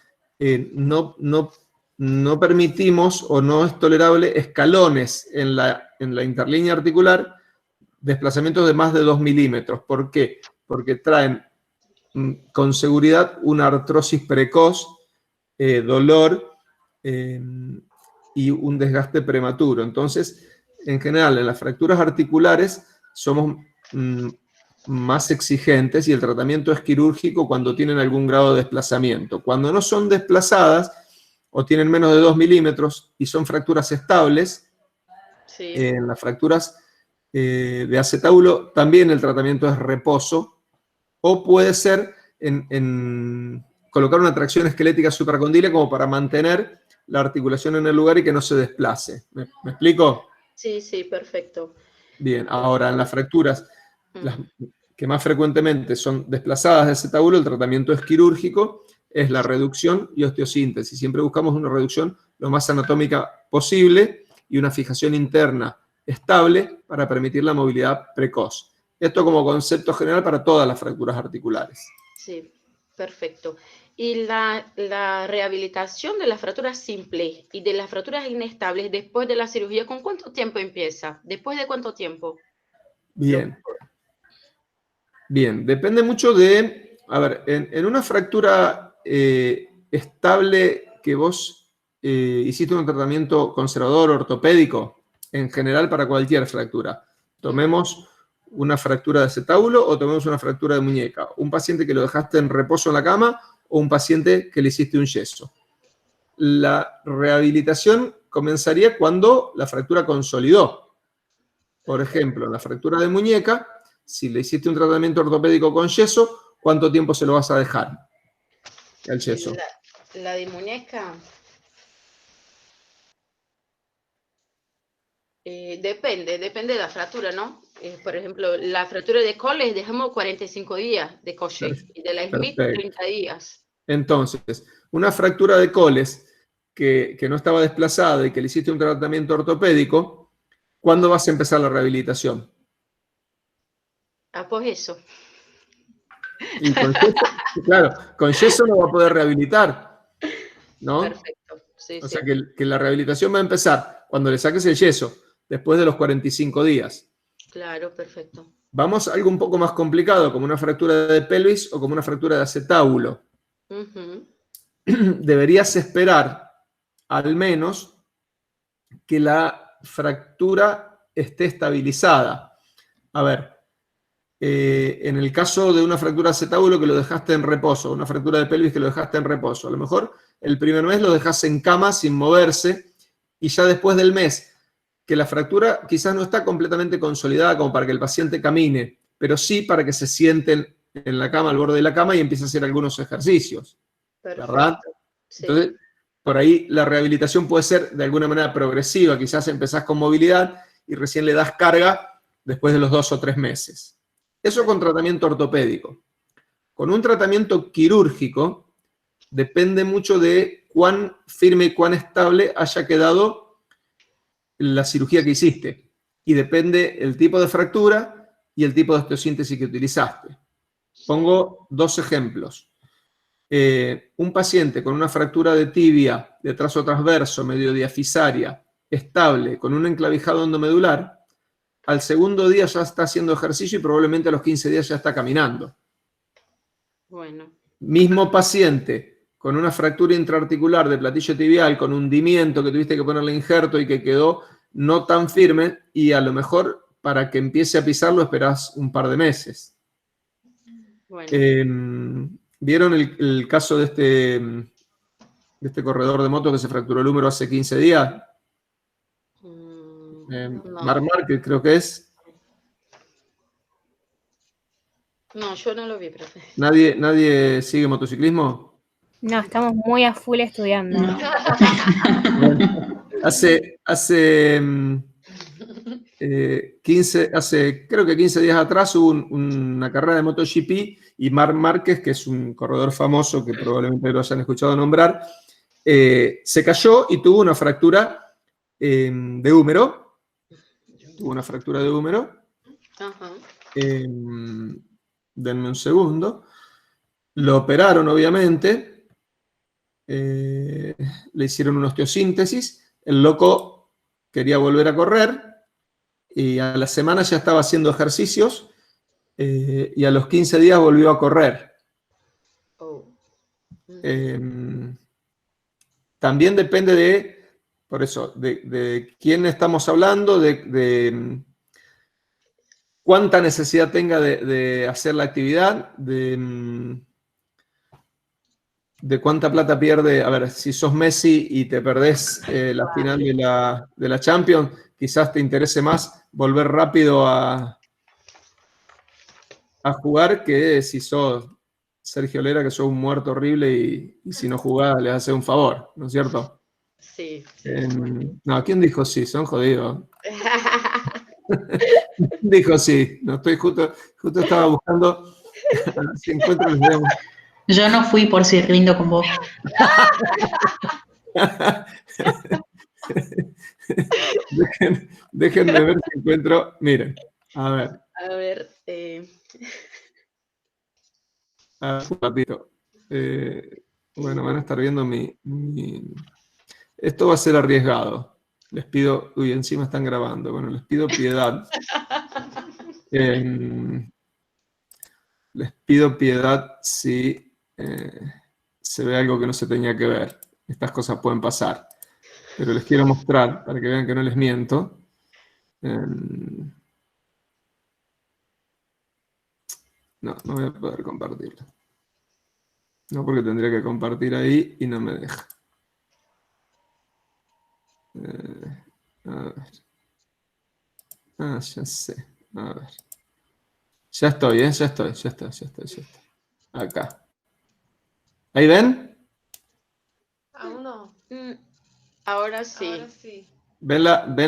no permitimos o no es tolerable escalones en la interlínea articular, desplazamientos de más de 2 milímetros. ¿Por qué? Porque traen con seguridad una artrosis precoz, dolor y un desgaste prematuro. Entonces, en general, en las fracturas articulares somos más exigentes y el tratamiento es quirúrgico cuando tienen algún grado de desplazamiento. Cuando no son desplazadas o tienen menos de 2 milímetros y son fracturas estables, Sí. en las fracturas de acetábulo también el tratamiento es reposo, o puede ser en colocar una tracción esquelética supracondílea como para mantener la articulación en el lugar y que no se desplace. ¿Me explico? Sí, sí, perfecto. Bien, ahora en las fracturas, las que más frecuentemente son desplazadas de acetábulo, el tratamiento es quirúrgico, es la reducción y osteosíntesis. Siempre buscamos una reducción lo más anatómica posible y una fijación interna estable para permitir la movilidad precoz. Esto como concepto general para todas las fracturas articulares. Sí, perfecto. Y la rehabilitación de las fracturas simples y de las fracturas inestables después de la cirugía, ¿con cuánto tiempo empieza? ¿Después de cuánto tiempo? Bien. Bien, depende mucho de... A ver, en una fractura estable que vos hiciste un tratamiento conservador ortopédico, en general para cualquier fractura. Tomemos una fractura de acetábulo o tomemos una fractura de muñeca. Un paciente que lo dejaste en reposo en la cama o un paciente que le hiciste un yeso. La rehabilitación comenzaría cuando la fractura consolidó. Por ejemplo, en la fractura de muñeca, si le hiciste un tratamiento ortopédico con yeso, ¿cuánto tiempo se lo vas a dejar al yeso? La de muñeca... depende de la fractura, ¿no? Por ejemplo, la fractura de Colles dejamos 45 días de Cochet y de la Smith Perfecto. 30 días. Entonces, una fractura de Colles que no estaba desplazada y que le hiciste un tratamiento ortopédico, ¿cuándo vas a empezar la rehabilitación? Ah, pues eso. Y con yeso, claro, con yeso no va a poder rehabilitar, ¿no? Perfecto. Sí, O sí. sea que la rehabilitación va a empezar cuando le saques el yeso, después de los 45 días. Claro, perfecto. Vamos a algo un poco más complicado, como una fractura de pelvis o como una fractura de acetábulo. Deberías esperar al menos que la fractura esté estabilizada. A ver, en el caso de una fractura de acetábulo que lo dejaste en reposo, una fractura de pelvis que lo dejaste en reposo, a lo mejor el primer mes lo dejas en cama sin moverse y ya después del mes que la fractura quizás no está completamente consolidada como para que el paciente camine, pero sí para que se sienten en la cama, al borde de la cama y empiece a hacer algunos ejercicios. Perfecto. ¿Verdad? Sí. Entonces, por ahí la rehabilitación puede ser de alguna manera progresiva. Quizás empezás con movilidad y recién le das carga después de los 2 o 3 meses. Eso con tratamiento ortopédico. Con un tratamiento quirúrgico depende mucho de cuán firme y cuán estable haya quedado la cirugía que hiciste. Y depende el tipo de fractura y el tipo de osteosíntesis que utilizaste. Pongo 2 ejemplos. Un paciente con una fractura de tibia de trazo transverso, medio diafisaria, estable, con un enclavijado endomedular, al segundo día ya está haciendo ejercicio y probablemente a los 15 días ya está caminando. Bueno. Mismo paciente con una fractura intraarticular de platillo tibial, con hundimiento que tuviste que ponerle injerto y que quedó no tan firme, y a lo mejor para que empiece a pisarlo esperás un par de meses. Bueno. ¿Vieron el caso de este corredor de moto que se fracturó el húmero hace 15 días? No. Marc Márquez creo que es. No, yo no lo vi, profe. ¿Nadie sigue motociclismo? No, estamos muy a full estudiando. No. Bueno, hace creo que 15 días atrás hubo una carrera de MotoGP y Marc Márquez, que es un corredor famoso que probablemente lo hayan escuchado nombrar, se cayó y tuvo una fractura de húmero. Tuvo una fractura de húmero. Ajá. Denme un segundo. Lo operaron, obviamente. Le hicieron una osteosíntesis. El loco quería volver a correr y a la semana ya estaba haciendo ejercicios y a los 15 días volvió a correr. Oh. También depende por eso, de quién estamos hablando, de cuánta necesidad tenga de hacer la actividad, de cuánta plata pierde. A ver, si sos Messi y te perdés la final de la Champions, quizás te interese más volver rápido a jugar que si sos Sergio Lera, que sos un muerto horrible y si no jugás les hace un favor, ¿no es cierto? Sí. No, ¿quién dijo sí? Son jodidos. Dijo sí. No estoy justo estaba buscando si encuentro el video. Yo no fui por si rindo con vos. Déjenme ver si encuentro. Miren, a ver. A ver. Un ratito. Bueno, van a estar viendo Esto va a ser arriesgado. Les pido... Uy, encima están grabando. Bueno, les pido piedad. Les pido piedad si se ve algo que no se tenía que ver. Estas cosas pueden pasar. Pero les quiero mostrar para que vean que no les miento. No voy a poder compartirlo. No, porque tendría que compartir ahí y no me deja. A ver. Ya sé. A ver. Ya estoy. Ya estoy. Acá. ¿Ahí ven? Aún no. Ahora sí. ¿Ven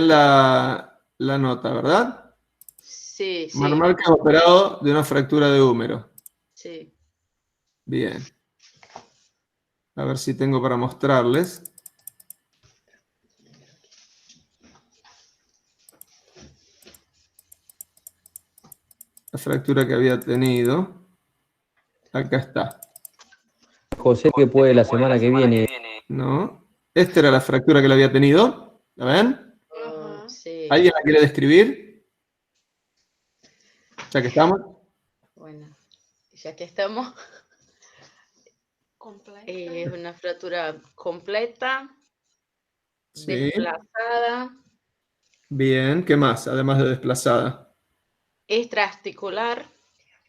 la nota, verdad? Sí. Marc Márquez operado de una fractura de húmero. Sí. Bien. A ver si tengo para mostrarles. La fractura que había tenido. Acá está. José que puede la semana que viene. No. Esta era la fractura que le había tenido. ¿La ven? Sí. ¿Alguien la quiere describir? Ya que estamos. Bueno, ya que estamos. Es una fractura completa. Sí. Desplazada. Bien. ¿Qué más? Además de desplazada. Extraarticular.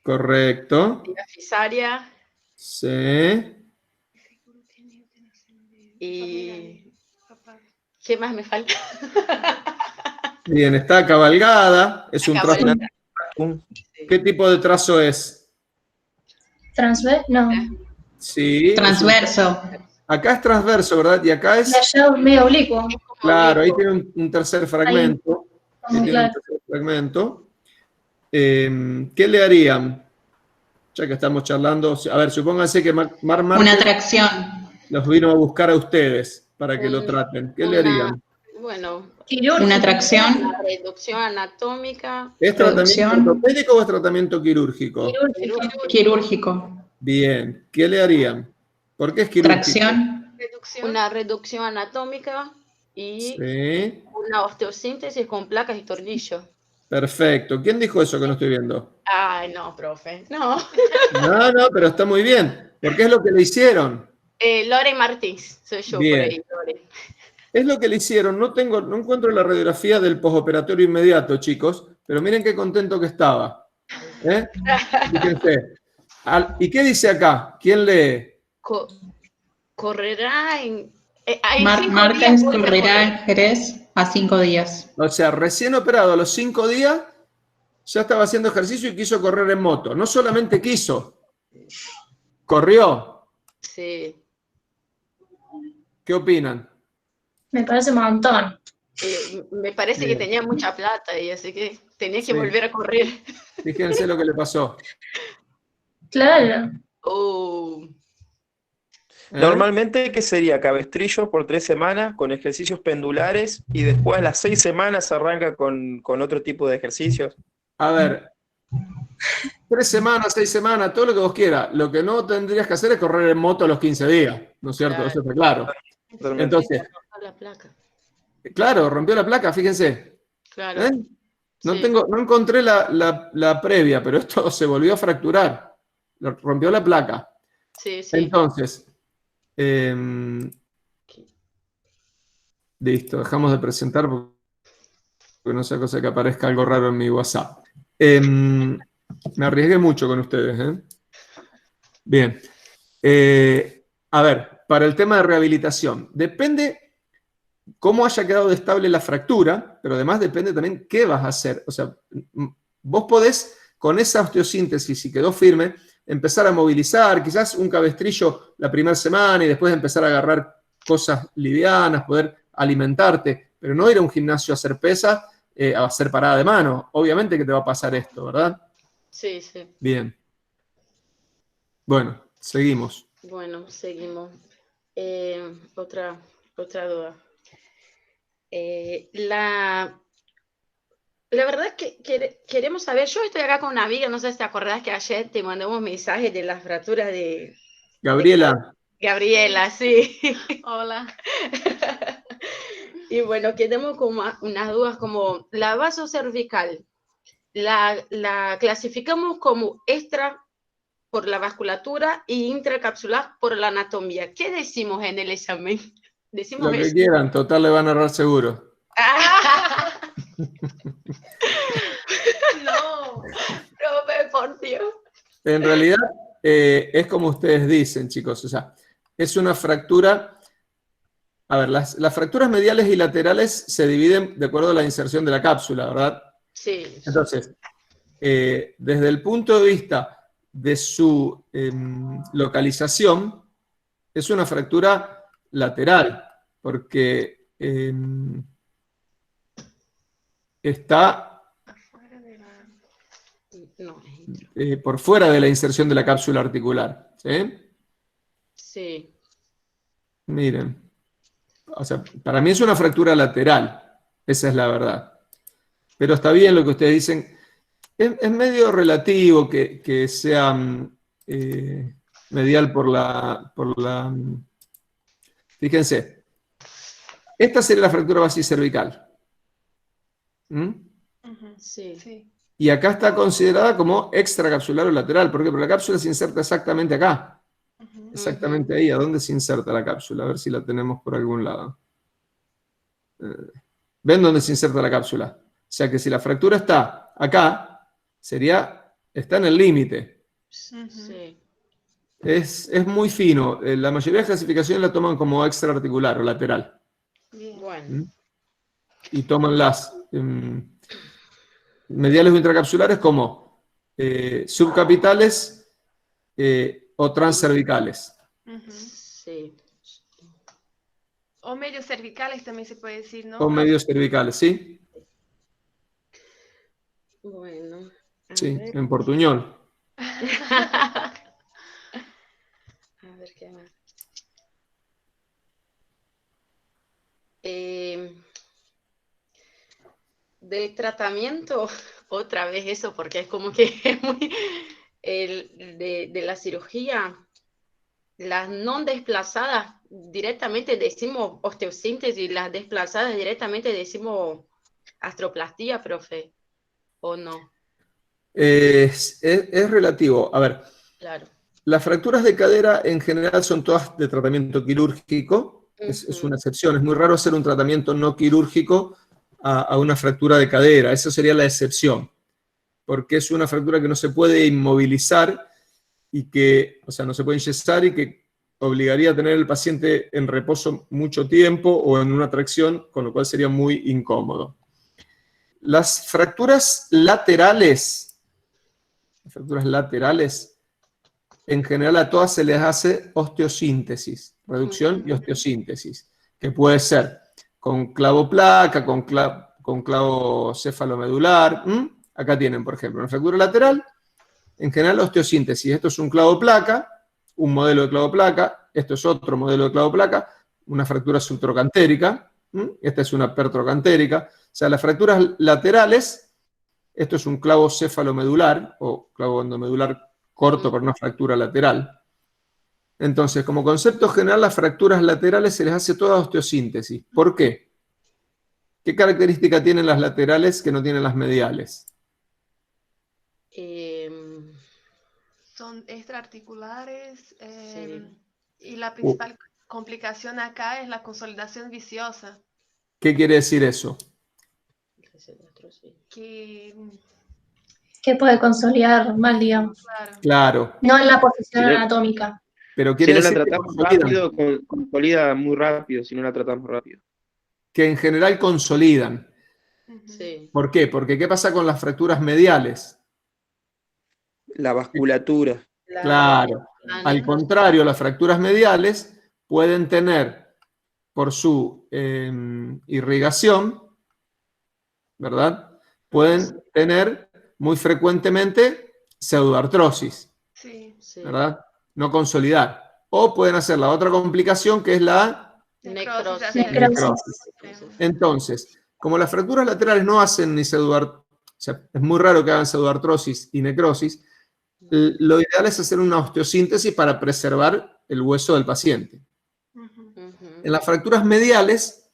Correcto. Diafisaria. Sí. Y... ¿qué más me falta? Bien, está cabalgada. Es un trazo. ¿Qué tipo de trazo es? ¿Transverso? No. Sí. Transverso. Acá es transverso, ¿verdad? Y acá es... Allá medio oblicuo. Claro, ahí tiene un tercer fragmento. Ahí tiene un tercer fragmento. ¿Qué le harían? Ya que estamos charlando. A ver, supónganse que Marc Márquez Una tracción. los vino a buscar a ustedes para que lo traten. ¿Qué le harían? Bueno, Una tracción. una reducción anatómica. ¿Es tratamiento Reducción. ortopédico o es tratamiento quirúrgico? Quirúrgico. Bien. ¿Qué le harían? ¿Por qué es quirúrgico? Tracción. Una reducción anatómica y Sí. una osteosíntesis con placas y tornillos. Perfecto. ¿Quién dijo eso que no estoy viendo? Ay, no, profe, no. No, pero está muy bien. Porque es lo que le hicieron. Loren Martins, soy yo por Bien. ahí, Loren. Es lo que le hicieron. No encuentro la radiografía del postoperatorio inmediato, chicos, pero miren qué contento que estaba. Fíjense. ¿Y qué dice acá? ¿Quién lee? Correrá en... Martens correrá en Jerez a 5 días. O sea, recién operado a los 5 días, ya estaba haciendo ejercicio y quiso correr en moto. No solamente quiso, corrió. Sí. ¿Qué opinan? Me parece un montón. Me parece que tenía mucha plata y así que tenía que volver a correr. Fíjense lo que le pasó. Claro. Normalmente, ¿qué sería? Cabestrillo por 3 semanas con ejercicios pendulares y después a las 6 semanas arranca con otro tipo de ejercicios. A ver, 3 semanas, 6 semanas, todo lo que vos quieras. Lo que no tendrías que hacer es correr en moto a los 15 días, ¿no es cierto? Claro. Eso está claro. Totalmente. Entonces, La placa. claro, rompió la placa, fíjense. Claro. No Sí. encontré la previa, pero esto se volvió a fracturar. Rompió la placa. Sí. Entonces, listo, dejamos de presentar porque no sea cosa que aparezca algo raro en mi WhatsApp. Me arriesgué mucho con ustedes. Bien. A ver, para el tema de rehabilitación, depende cómo haya quedado estable la fractura, pero además depende también qué vas a hacer. O sea, vos podés, con esa osteosíntesis, si quedó firme, empezar a movilizar, quizás un cabestrillo la primera semana y después empezar a agarrar cosas livianas, poder alimentarte, pero no ir a un gimnasio a hacer pesas, a hacer parada de mano. Obviamente que te va a pasar esto, ¿verdad? Sí. Bien. Bueno, seguimos. Bueno, seguimos. Otra duda. La verdad es que queremos saber, yo estoy acá con una amiga, no sé si te acordás que ayer te mandamos mensajes de las fracturas de... Gabriela. Gabriela, sí. Hola. Y bueno, quedamos con unas dudas como la vasocervical, la clasificamos como extra por la vasculatura y intracapsular por la anatomía. ¿Qué decimos en el examen? Decimos Lo que eso. quieran, total le van a errar seguro. No, profe, por Dios. En realidad, es como ustedes dicen, chicos. O sea, es una fractura. A ver, las fracturas mediales y laterales se dividen de acuerdo a la inserción de la cápsula, ¿verdad? Sí. Entonces, desde el punto de vista de su localización, es una fractura lateral, porque está por fuera de la inserción de la cápsula articular. ¿Sí? Sí. Miren. O sea, para mí es una fractura lateral. Esa es la verdad. Pero está bien lo que ustedes dicen. Es medio relativo que sea medial por la... Fíjense. Esta sería la fractura basicervical. Sí. Y acá está considerada como extracapsular o lateral. ¿Por qué? Porque la cápsula se inserta exactamente acá. Exactamente ahí. ¿A dónde se inserta la cápsula? A ver si la tenemos por algún lado. ¿Ven dónde se inserta la cápsula? O sea que si la fractura está acá, está en el límite. Sí. Es muy fino. La mayoría de clasificaciones la toman como extraarticular o lateral. Bien. Bueno. Y toman las mediales o intracapsulares como subcapitales o transcervicales. Sí. O medios cervicales también se puede decir, ¿no? O medios cervicales, ¿sí? Bueno. Sí, en portuñol. A ver qué más. Del tratamiento, otra vez eso, porque es como que es muy... de la cirugía, las no desplazadas directamente decimos osteosíntesis, las desplazadas directamente decimos astroplastía, profe. ¿O no? Es relativo. A ver, Claro. las fracturas de cadera en general son todas de tratamiento quirúrgico. Es una excepción. Es muy raro hacer un tratamiento no quirúrgico a una fractura de cadera. Esa sería la excepción. Porque es una fractura que no se puede inmovilizar y que, o sea, no se puede enyesar y que obligaría a tener el paciente en reposo mucho tiempo o en una tracción, con lo cual sería muy incómodo. Las fracturas laterales, en general a todas se les hace osteosíntesis, reducción y osteosíntesis, que puede ser con clavo placa, con clavo cefalomedular. Acá tienen, por ejemplo, una fractura lateral, en general osteosíntesis. Esto es un clavo placa, un modelo de clavo placa, esto es otro modelo de clavo placa, una fractura subtrocantérica, esta es una pertrocantérica. O sea, las fracturas laterales, esto es un clavo cefalomedular o clavo endomedular corto para una fractura lateral. Entonces, como concepto general, las fracturas laterales se les hace toda osteosíntesis. ¿Por qué? ¿Qué característica tienen las laterales que no tienen las mediales? Son extraarticulares Sí. y la principal complicación acá es la consolidación viciosa. ¿Qué quiere decir eso? Que puede consolidar mal, digamos. Claro. No en la posición Si no- anatómica. Pero Si quiere no la decir que tratamos consolidan, rápido, consolida muy rápido, si no la tratamos rápido. que en general consolidan. Sí. ¿Por qué? Porque ¿qué pasa con las fracturas mediales? La vasculatura. Claro. Al contrario, las fracturas mediales pueden tener, por su irrigación, ¿verdad? Pueden tener muy frecuentemente pseudoartrosis, sí. ¿verdad? No consolidar. O pueden hacer la otra complicación que es la Necrosis. necrosis. Entonces, como las fracturas laterales no hacen ni pseudoartrosis, o sea, es muy raro que hagan pseudoartrosis y necrosis, lo ideal es hacer una osteosíntesis para preservar el hueso del paciente. En las fracturas mediales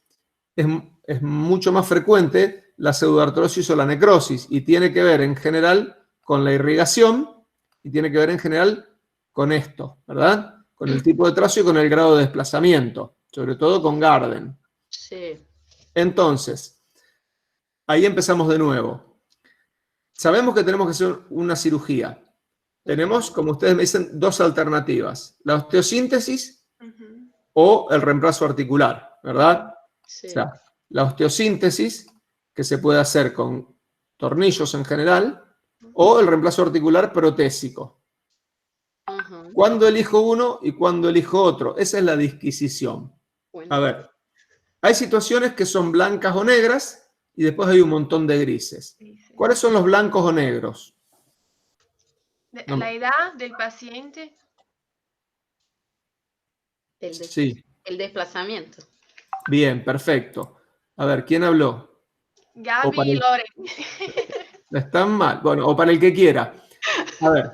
es mucho más frecuente la pseudoartrosis o la necrosis y tiene que ver en general con la irrigación y tiene que ver en general con esto, ¿verdad? Con el tipo de trazo y con el grado de desplazamiento, sobre todo con Garden. Sí. Entonces, ahí empezamos de nuevo. Sabemos que tenemos que hacer una cirugía. Tenemos, como ustedes me dicen, dos alternativas. La osteosíntesis o el reemplazo articular, ¿verdad? Sí. O sea, la osteosíntesis, que se puede hacer con tornillos en general, o el reemplazo articular protésico. ¿Cuándo elijo uno y cuándo elijo otro? Esa es la disquisición. A ver, hay situaciones que son blancas o negras y después hay un montón de grises. ¿Cuáles son los blancos o negros? La edad del paciente. Sí. El desplazamiento. Bien, perfecto. A ver, ¿quién habló? Gaby y Loren. Están mal. Bueno, o para el que quiera. A ver,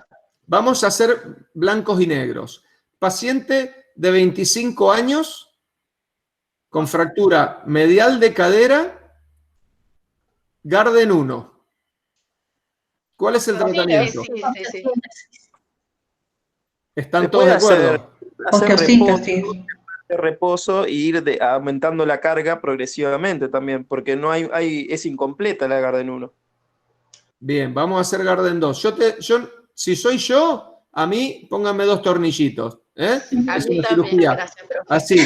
vamos a hacer blancos y negros. Paciente de 25 años con fractura medial de cadera, Garden 1. ¿Cuál es el tratamiento? Sí. ¿Están todos de acuerdo? Hacer reposo e ir aumentando la carga progresivamente también, porque no es incompleta la Garden 1. Bien, vamos a hacer Garden 2. Si soy yo, a mí pónganme 2 tornillitos. Es una cirugía así,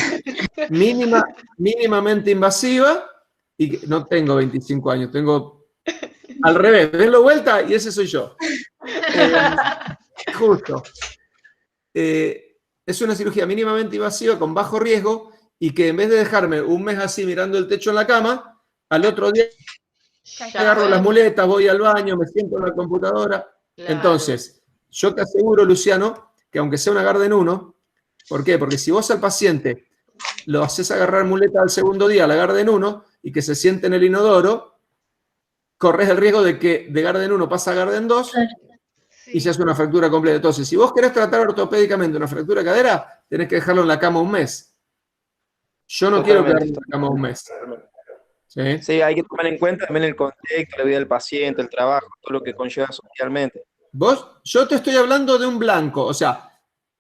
mínimamente invasiva, y no tengo 25 años, tengo al revés, denlo vuelta y ese soy yo. Justo. Es una cirugía mínimamente invasiva con bajo riesgo y que en vez de dejarme un mes así mirando el techo en la cama, al otro día agarro las muletas, voy al baño, me siento en la computadora. Claro. Entonces, yo te aseguro, Luciano, que aunque sea una Garden 1, ¿por qué? Porque si vos al paciente lo haces agarrar muleta al segundo día, la Garden 1, y que se siente en el inodoro, corres el riesgo de que de Garden 1 pasa a Garden 2 y se hace una fractura completa. Entonces, si vos querés tratar ortopédicamente una fractura de cadera, tenés que dejarlo en la cama un mes. Yo no quiero quedarme en la cama un mes. ¿Sí? Sí, hay que tomar en cuenta también el contexto, la vida del paciente, el trabajo, todo lo que conlleva socialmente. Yo te estoy hablando de un blanco, o sea,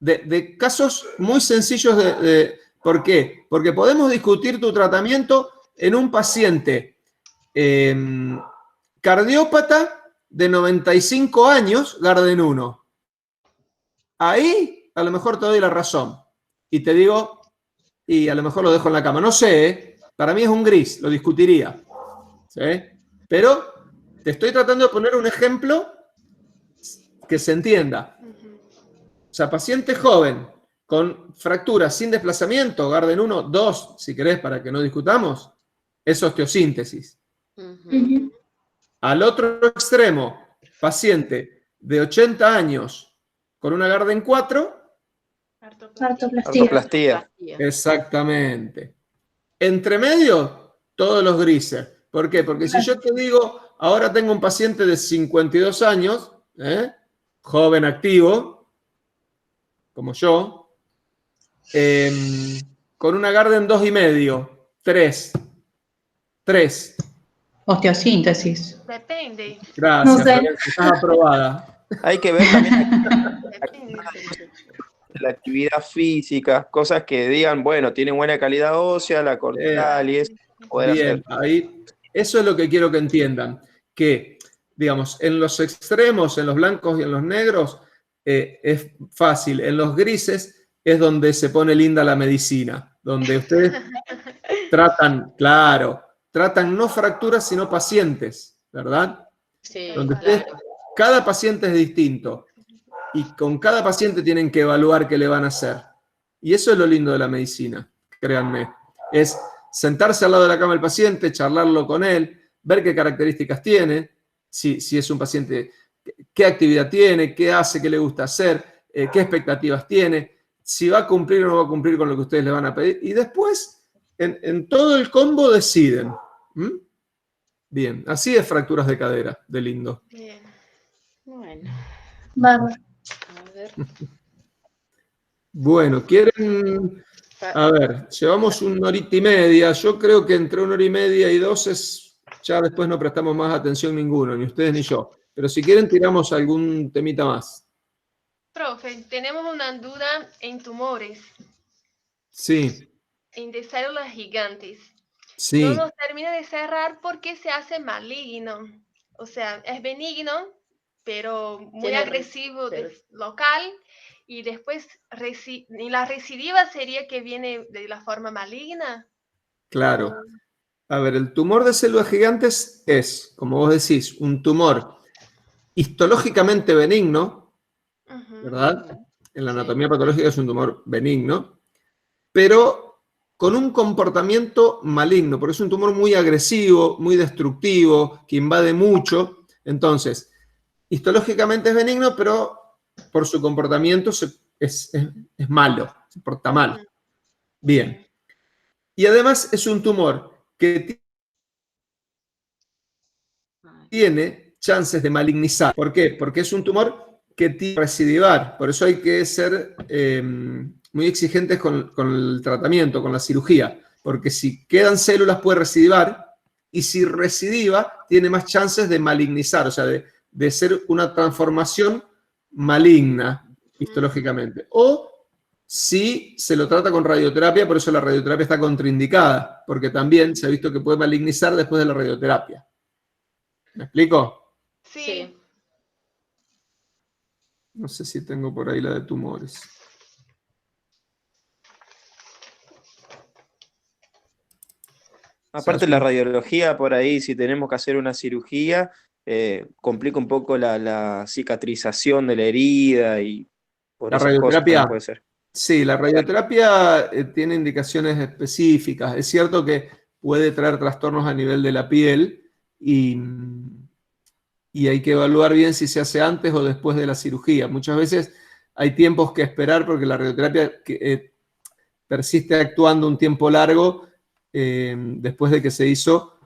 de casos muy sencillos ¿por qué? Porque podemos discutir tu tratamiento en un paciente cardiópata de 95 años, Garden 1. Ahí a lo mejor te doy la razón y te digo, y a lo mejor lo dejo en la cama. No sé, ¿eh? Para mí es un gris, lo discutiría. ¿Sí? Pero te estoy tratando de poner un ejemplo que se entienda. O sea, paciente joven con fracturas sin desplazamiento, Garden 1, 2, si querés, para que no discutamos, es osteosíntesis. Al otro extremo, paciente de 80 años con una Garden 4, Artoplastía. exactamente. Entre medio, todos los grises. ¿Por qué? Porque si yo te digo, ahora tengo un paciente de 52 años, joven activo, como yo, con una Garden 2,5, 3. Osteosíntesis. Depende. Gracias, No sé. Florencia, estás aprobada. Hay que ver también Depende. la actividad física, cosas que digan, bueno, tiene buena calidad ósea, la cortical y eso, poder Bien, hacer. ahí, eso es lo que quiero que entiendan, que, digamos, en los extremos, en los blancos y en los negros, es fácil, en los grises es donde se pone linda la medicina, donde ustedes tratan, claro, tratan no fracturas, sino pacientes, ¿verdad? Sí, Donde ustedes, claro. cada paciente es distinto y con cada paciente tienen que evaluar qué le van a hacer. Y eso es lo lindo de la medicina, créanme. Es sentarse al lado de la cama del paciente, charlarlo con él, ver qué características tiene, si es un paciente, qué actividad tiene, qué hace, qué le gusta hacer, qué expectativas tiene, si va a cumplir o no va a cumplir con lo que ustedes le van a pedir. Y después, en todo el combo deciden. ¿Mm? Bien, así es fracturas de cadera, de lindo. Bien. Bueno, Bárbaro. a ver. Bueno, ¿quieren? A ver, llevamos 1 horita y media. Yo creo que entre 1 hora y media y 2 ya después no prestamos más atención ninguno, ni ustedes ni yo. Pero si quieren, tiramos algún temita más. Profe, tenemos una duda en tumores, Sí, de células gigantes. No sí, nos termina de cerrar porque se hace maligno. O sea, es benigno, pero muy Tiene agresivo pero- local. Y después, y la recidiva sería que viene de la forma maligna. claro. A ver, el tumor de células gigantes es, como vos decís, un tumor histológicamente benigno, ¿verdad? En la anatomía patológica es un tumor benigno, pero con un comportamiento maligno, porque es un tumor muy agresivo, muy destructivo, que invade mucho. Entonces, histológicamente es benigno, pero por su comportamiento es malo, se porta mal. Bien. Y además es un tumor que tiene chances de malignizar. ¿Por qué? Porque es un tumor que tiene que recidivar. Por eso hay que ser muy exigentes con el tratamiento, con la cirugía. Porque si quedan células puede recidivar y si recidiva tiene más chances de malignizar, o sea, de ser una transformación maligna histológicamente. O si se lo trata con radioterapia, por eso la radioterapia está contraindicada, porque también se ha visto que puede malignizar después de la radioterapia. ¿Me explico? Sí. No sé si tengo por ahí la de tumores. Aparte la radiología, por ahí, si tenemos que hacer una cirugía, complica un poco la cicatrización de la herida y por La esas cosas radioterapia, también puede ser. sí, la radioterapia tiene indicaciones específicas. Es cierto que puede traer trastornos a nivel de la piel y hay que evaluar bien si se hace antes o después de la cirugía. Muchas veces hay tiempos que esperar porque la radioterapia persiste actuando un tiempo largo después de que se hizo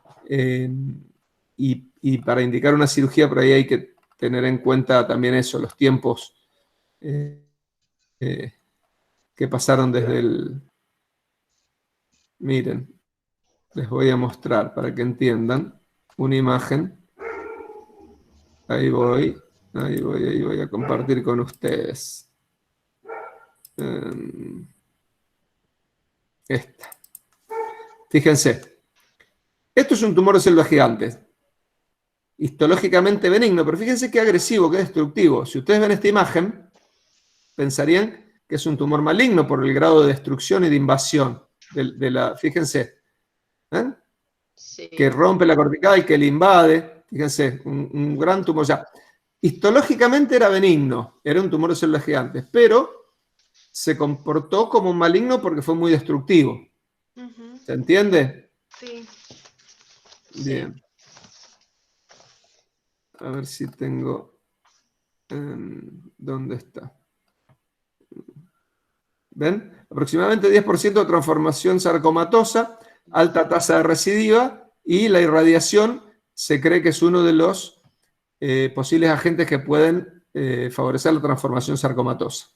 y para indicar una cirugía por ahí hay que tener en cuenta también eso, los tiempos que pasaron desde el... Miren, Les voy a mostrar para que entiendan una imagen. Ahí voy a compartir con ustedes. Esta. Fíjense. Esto es un tumor de células gigantes. Histológicamente benigno, pero fíjense qué agresivo, qué destructivo. Si ustedes ven esta imagen, pensarían que es un tumor maligno por el grado de destrucción y de invasión de la, fíjense, ¿eh? Sí. Que rompe la cortical, que le invade, fíjense, un gran tumor. Ya, histológicamente era benigno, era un tumor de células gigantes, pero se comportó como un maligno porque fue muy destructivo. ¿Se entiende? Sí. Bien. A ver si tengo... ¿dónde está? ¿Ven? Aproximadamente 10% de transformación sarcomatosa, alta tasa de recidiva, y la irradiación se cree que es uno de los posibles agentes que pueden favorecer la transformación sarcomatosa.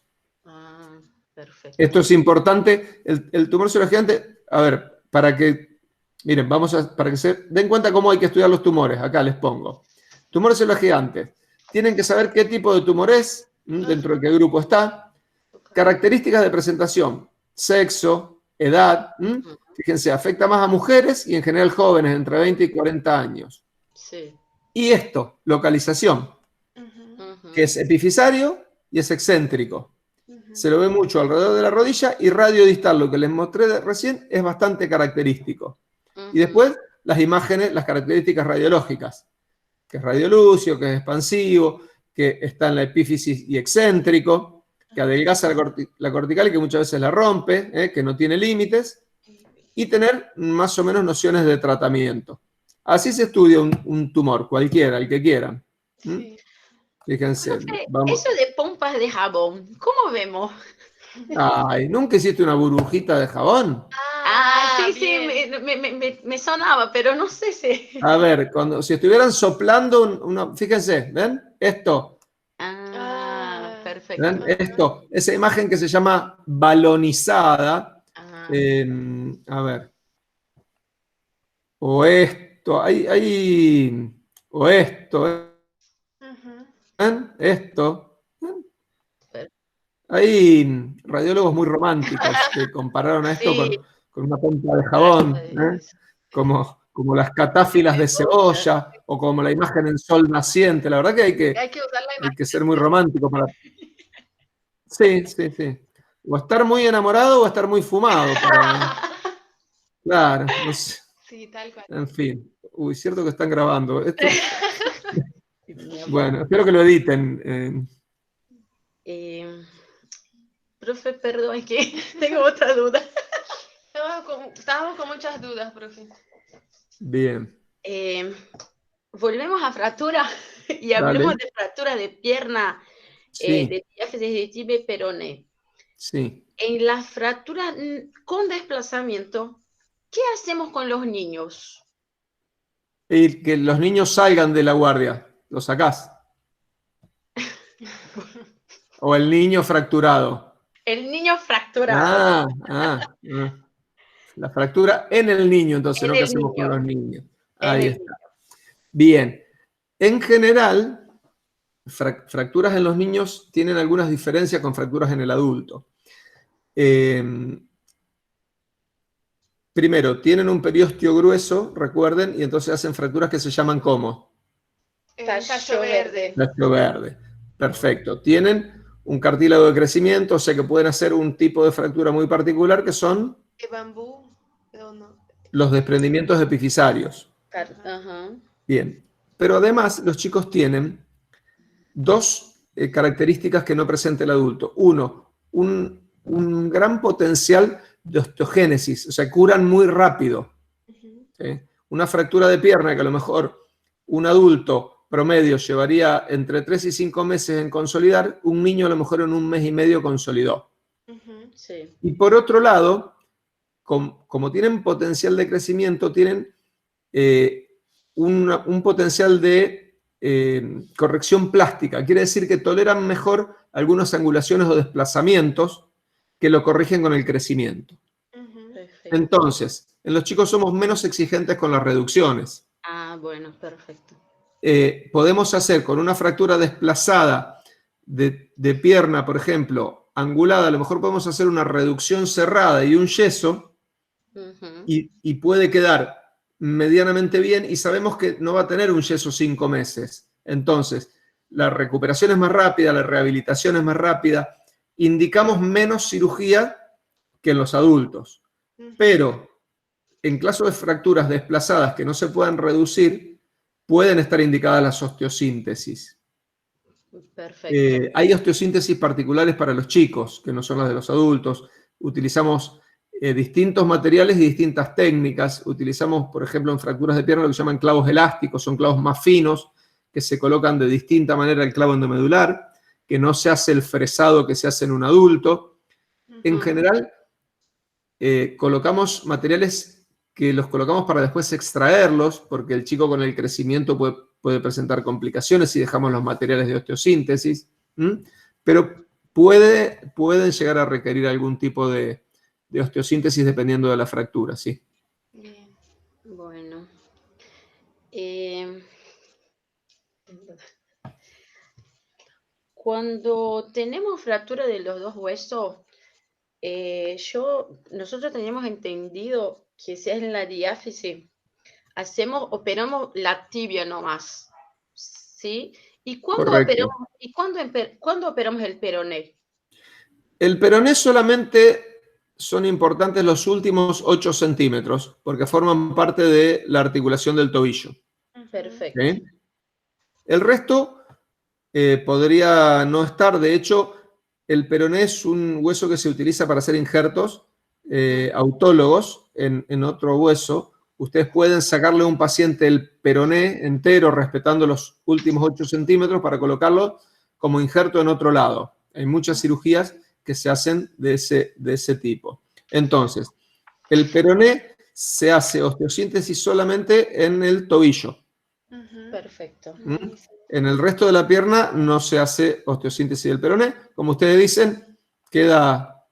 Ah, perfecto. Esto es importante. El tumor células gigante, a ver, para que, miren, para que se den cuenta cómo hay que estudiar los tumores. Acá les pongo. Tumores células gigantes. Tienen que saber qué tipo de tumor es, dentro de qué grupo está. Características de presentación, sexo, edad. Fíjense, afecta más a mujeres y en general jóvenes, entre 20 y 40 años. Sí. Y esto, localización, que es epifisario y es excéntrico. Se lo ve mucho alrededor de la rodilla y radio distal, lo que les mostré recién, es bastante característico. Y después las imágenes, las características radiológicas, que es radiolúcido, que es expansivo, que está en la epífisis y excéntrico, que adelgaza la cortical y que muchas veces la rompe, que no tiene límites, y tener más o menos nociones de tratamiento. Así se estudia un tumor, cualquiera, el que quieran. Sí. Fíjense, Profe, vamos. eso de pompas de jabón, ¿cómo vemos? Ay, ¿nunca hiciste una burbujita de jabón? Sí, bien. me sonaba, pero no sé si... A ver, si estuvieran soplando fíjense, ¿ven? Esto, Perfecto. ¿ven? Esto, esa imagen que se llama balonizada. A ver. O esto, o esto, ¿ven? Esto. Hay radiólogos muy románticos que compararon a esto con una pompa de jabón, como las catáfilas de cebolla, o como la imagen en sol naciente. La verdad que hay que ser muy romántico para... Sí. O estar muy enamorado o estar muy fumado. Claro, no sé. Sí, tal cual. En fin. Uy, cierto que están grabando. Esto... Bueno, espero que lo editen. Profe, perdón, es que tengo otra duda. Estábamos con muchas dudas, profe. Bien. Volvemos a fractura y hablemos de fractura de pierna, de diáfisis de tibia peroné. Sí. En las fracturas con desplazamiento, ¿qué hacemos con los niños? Y que los niños salgan de la guardia, ¿los sacás? O el niño fracturado. El niño fracturado. La fractura en el niño, entonces, ¿no? ¿Qué hacemos con los niños? Ahí está. Bien. En general, fracturas en los niños tienen algunas diferencias con fracturas en el adulto. Primero, tienen un periósteo grueso, recuerden, y entonces hacen fracturas que se llaman ¿cómo? Tallo verde. Tallo verde. Perfecto. Tienen un cartílago de crecimiento, o sea que pueden hacer un tipo de fractura muy particular que son ¿De bambú? No. Los desprendimientos epifisarios. Bien. Pero además, los chicos tienen dos características que no presenta el adulto. Uno, un gran potencial de osteogénesis, o sea, curan muy rápido. ¿Sí? Una fractura de pierna que a lo mejor un adulto promedio llevaría entre 3 y 5 meses en consolidar, un niño a lo mejor en 1 mes y medio consolidó. Sí. Y por otro lado, como tienen potencial de crecimiento, tienen un potencial de corrección plástica. Quiere decir que toleran mejor algunas angulaciones o desplazamientos que lo corrigen con el crecimiento. Entonces, En los chicos somos menos exigentes con las reducciones. Ah, bueno, perfecto. Podemos hacer con una fractura desplazada de pierna, por ejemplo, angulada, a lo mejor podemos hacer una reducción cerrada y un yeso, y puede quedar medianamente bien, y sabemos que no va a tener un yeso 5 meses. Entonces, la recuperación es más rápida, la rehabilitación es más rápida, indicamos menos cirugía que en los adultos. Pero en caso de fracturas desplazadas que no se puedan reducir, pueden estar indicadas las osteosíntesis. Perfecto. Hay osteosíntesis particulares para los chicos, que no son las de los adultos. Utilizamos distintos materiales y distintas técnicas. Utilizamos, por ejemplo, en fracturas de pierna lo que llaman clavos elásticos, son clavos más finos, que se colocan de distinta manera el clavo endomedular, que no se hace el fresado que se hace en un adulto. En general, colocamos materiales que los colocamos para después extraerlos, porque el chico con el crecimiento puede presentar complicaciones si dejamos los materiales de osteosíntesis, pero pueden llegar a requerir algún tipo de osteosíntesis dependiendo de la fractura, sí. Bien. Bueno. Cuando tenemos fractura de los dos huesos, nosotros teníamos entendido que si es en la diáfisis, operamos la tibia nomás, ¿sí? ¿Y cuándo operamos el peroné? El peroné solamente son importantes los últimos 8 centímetros, porque forman parte de la articulación del tobillo. Perfecto. ¿Sí? El resto podría no estar. De hecho, el peroné es un hueso que se utiliza para hacer injertos autólogos en otro hueso. Ustedes pueden sacarle a un paciente el peroné entero, respetando los últimos 8 centímetros, para colocarlo como injerto en otro lado. Hay muchas cirugías que se hacen de ese tipo. Entonces, el peroné se hace osteosíntesis solamente en el tobillo. Perfecto. En el resto de la pierna no se hace osteosíntesis del peroné. Como ustedes dicen, queda...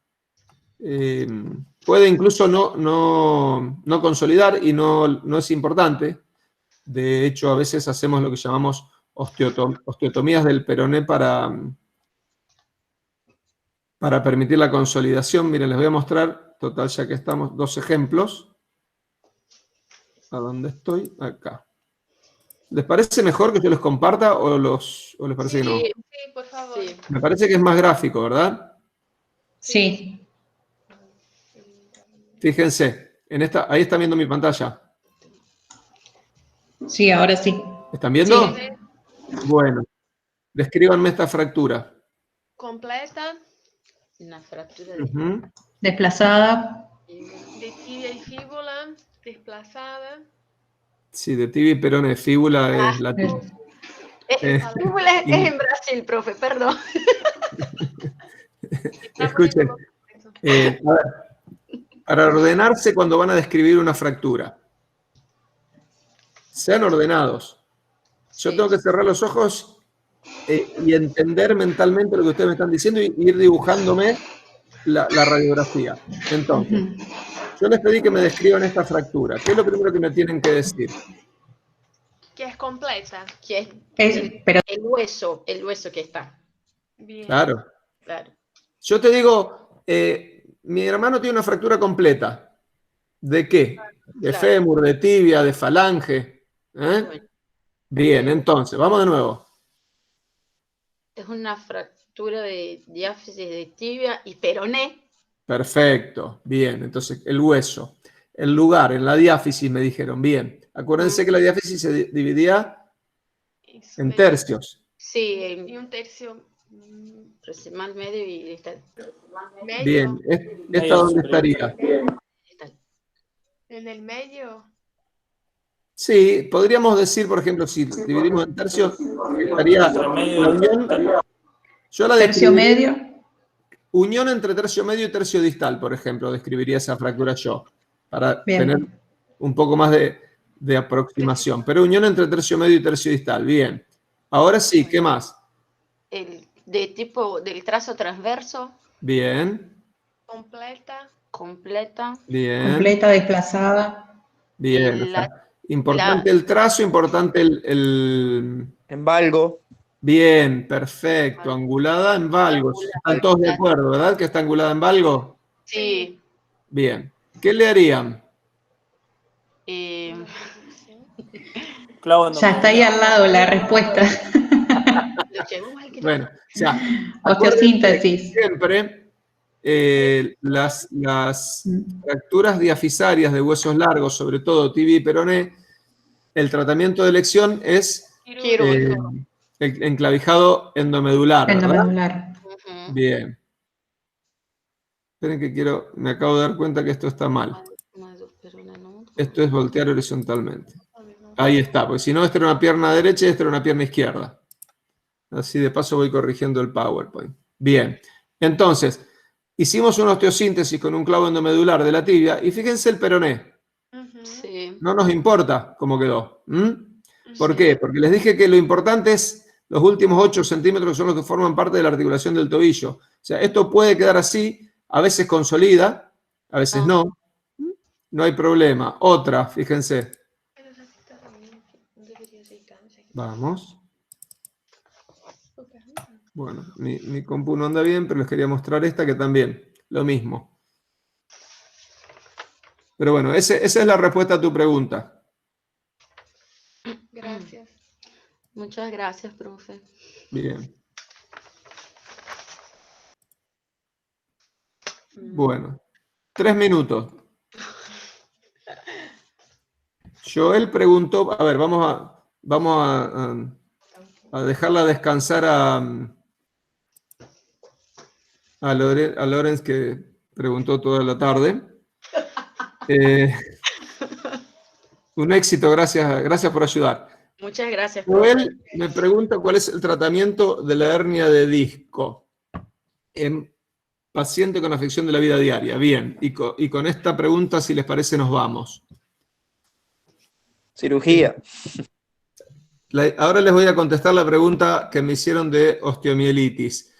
puede incluso no consolidar, y no es importante. De hecho, a veces hacemos lo que llamamos osteotomías del peroné para permitir la consolidación. Miren, les voy a mostrar, total, ya que estamos, 2 ejemplos. ¿A dónde estoy? Acá. ¿Les parece mejor que yo les comparta o les parece que no? Sí, por favor. Sí. Me parece que es más gráfico, ¿verdad? Sí. Fíjense, ahí están viendo mi pantalla. Sí, ahora sí. ¿Están viendo? Sí. Bueno, descríbanme esta fractura. Completa, Una fractura Desplazada. de tibia y fíbula, desplazada. Sí, de tibia y peroné, fíbula es latín. Fíbula es en Brasil, profe, perdón. Escuchen, a ver, para ordenarse cuando van a describir una fractura, sean ordenados. Yo tengo que cerrar los ojos y entender mentalmente lo que ustedes me están diciendo y ir dibujándome la radiografía. Entonces, yo les pedí que me describan esta fractura. ¿Qué es lo primero que me tienen que decir? Que es completa. Que es el hueso que está. Bien. Claro. Claro. Yo te digo, mi hermano tiene una fractura completa. ¿De qué? De fémur, de tibia, de falange. Bueno. Bien, entonces, vamos de nuevo. Es una fractura de diáfisis de tibia y peroné. Perfecto, bien. Entonces, el hueso. El lugar, en la diáfisis me dijeron, bien. Acuérdense que la diáfisis se dividía en tercios. Sí, y un tercio proximal, medio y distal. medio. Bien, ¿esta dónde estaría? En el medio. Sí, podríamos decir, por ejemplo, si dividimos en tercios, estaría la unión. Yo la Tercio medio. Unión entre tercio medio y tercio distal, por ejemplo, describiría esa fractura yo, para tener un poco más de aproximación. Pero unión entre tercio medio y tercio distal, bien. Ahora sí, ¿qué más? De tipo del trazo transverso. Bien. Completa. completa. Bien. Completa, desplazada. Bien. Y O sea, importante el trazo, importante el... En valgo. Bien, perfecto. Angulada en valgo. Están todos de acuerdo, ¿verdad? Que está angulada en valgo. Sí. Bien. ¿Qué le harían? Ya está ahí al lado la respuesta. Bueno, o sea, Osteosíntesis. siempre las fracturas diafisarias de huesos largos, sobre todo tibia y peroné, el tratamiento de elección es el enclavijado endomedular, ¿verdad? Endomedular. Bien. Esperen que me acabo de dar cuenta que esto está mal. Esto es voltear horizontalmente. Ahí está, porque si no, esta era una pierna derecha y esta era una pierna izquierda. Así de paso voy corrigiendo el PowerPoint. Bien, entonces, hicimos una osteosíntesis con un clavo endomedular de la tibia y fíjense el peroné. Sí. No nos importa cómo quedó. ¿Por qué? Porque les dije que lo importante es los últimos 8 centímetros que son los que forman parte de la articulación del tobillo. O sea, esto puede quedar así, a veces consolida, a veces no. No hay problema. Otra, fíjense. Vamos. Bueno, mi compu no anda bien, pero les quería mostrar esta que también, lo mismo. Pero bueno, esa es la respuesta a tu pregunta. Gracias. Muchas gracias, profe. Bien. Bueno, 3 minutos. Joel preguntó, a ver, vamos a dejarla descansar a Lorenz, que preguntó toda la tarde. Un éxito, gracias por ayudar. Muchas gracias, profe. Joel me pregunta cuál es el tratamiento de la hernia de disco en paciente con afección de la vida diaria. Bien, y con esta pregunta, si les parece, nos vamos. Cirugía. Ahora les voy a contestar la pregunta que me hicieron de osteomielitis.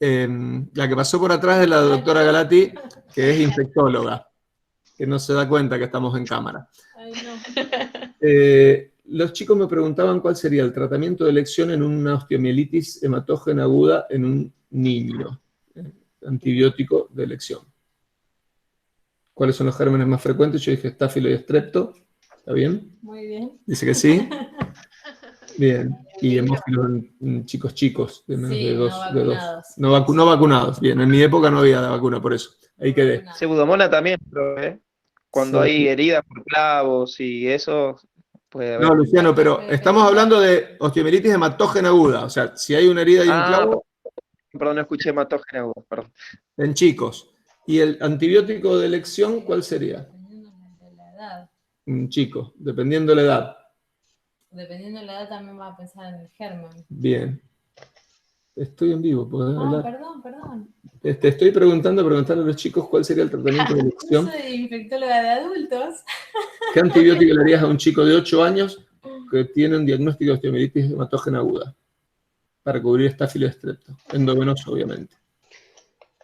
La que pasó por atrás de la doctora Galati, que es infectóloga, que no se da cuenta que estamos en cámara. Ay, no. Los chicos me preguntaban cuál sería el tratamiento de elección en una osteomielitis hematógena aguda en un niño. Antibiótico de elección. ¿Cuáles son los gérmenes más frecuentes? Yo dije estáfilo y estrepto. ¿Está bien? Muy bien. Dice que sí. Bien. Y hemófilos en chicos de menos de dos. No vacunados. Bien, en mi época no había vacuna, por eso. Ahí quedé. Pseudomonas también, profe. Cuando hay heridas por clavos y eso, puede haber. No, Luciano, pero estamos hablando de osteomielitis hematógena aguda. O sea, si hay una herida y un clavo. Perdón, no escuché hematógena aguda, perdón. En chicos. ¿Y el antibiótico de elección cuál sería? Dependiendo de la edad. Un chico, dependiendo de la edad. Dependiendo de la edad también va a pensar en el germen. Bien. Estoy en vivo, ¿podés hablar? Perdón. Te estoy preguntando a los chicos cuál sería el tratamiento de elección. Soy infectóloga de adultos. ¿Qué antibiótico le harías a un chico de 8 años que tiene un diagnóstico de osteomielitis hematógena aguda? Para cubrir estáfilo y estrepto. Endovenoso, obviamente.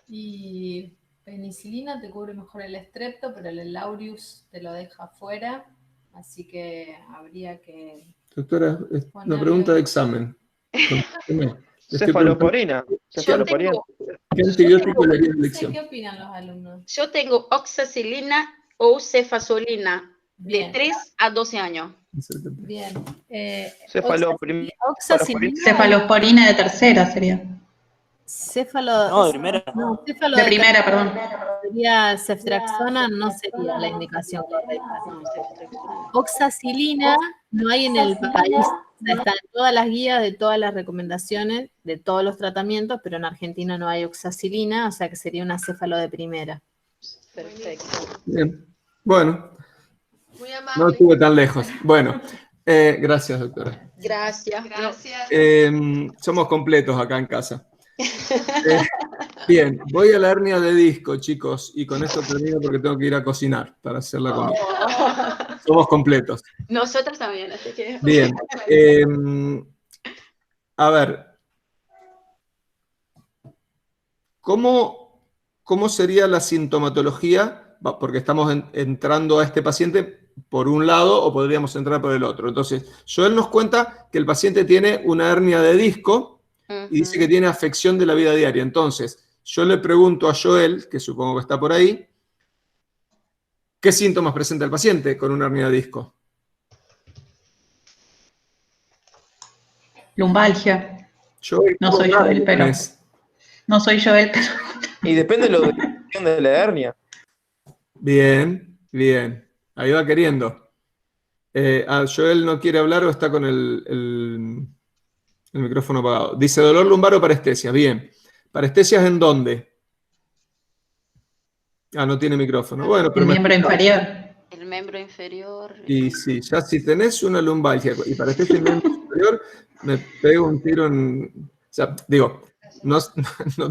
Y penicilina te cubre mejor el estrepto, pero el aureus te lo deja fuera. Así que habría que... Doctora, es una pregunta de examen. Cefalosporina. ¿Qué antibiótico le harías de elección? ¿Qué opinan los alumnos? Yo tengo oxacilina o cefazolina de 3 a 12 años. Bien. Cefalosporina de tercera sería. No, de primera. No, céfalo de primera, perdón. Sería ceftriaxona, no sería la indicación correcta. Oxacilina no hay en el país. Está en todas las guías de todas las recomendaciones de todos los tratamientos, pero en Argentina no hay oxacilina, o sea que sería una céfalo de primera. Perfecto. Bien. Bueno, Muy amable. no estuve tan lejos. Bueno, gracias, doctora. Gracias. Somos completos acá en casa. Bien, voy a la hernia de disco, chicos, y con esto termino porque tengo que ir a cocinar para hacer la comida. Somos completos. Nosotros también, así que... Bien. A ver. ¿Cómo sería la sintomatología porque estamos entrando a este paciente por un lado o podríamos entrar por el otro. Entonces, Joel nos cuenta que el paciente tiene una hernia de disco y dice que tiene afección de la vida diaria. Entonces, yo le pregunto a Joel, que supongo que está por ahí, ¿qué síntomas presenta el paciente con una hernia de disco? Lumbalgia. Joel, no soy Joel, pero... No soy Joel, pero... Y depende de la ubicación de la hernia. Bien, bien. Ahí va queriendo. Joel no quiere hablar o está con el micrófono apagado. Dice dolor lumbar o parestesia. Bien. ¿Parestesias en dónde? No tiene micrófono. Bueno, pero el miembro inferior. El miembro inferior. Y sí, ya si tenés una lumbalgia y parestesia en el miembro inferior, me pego un tiro en... O sea, digo, no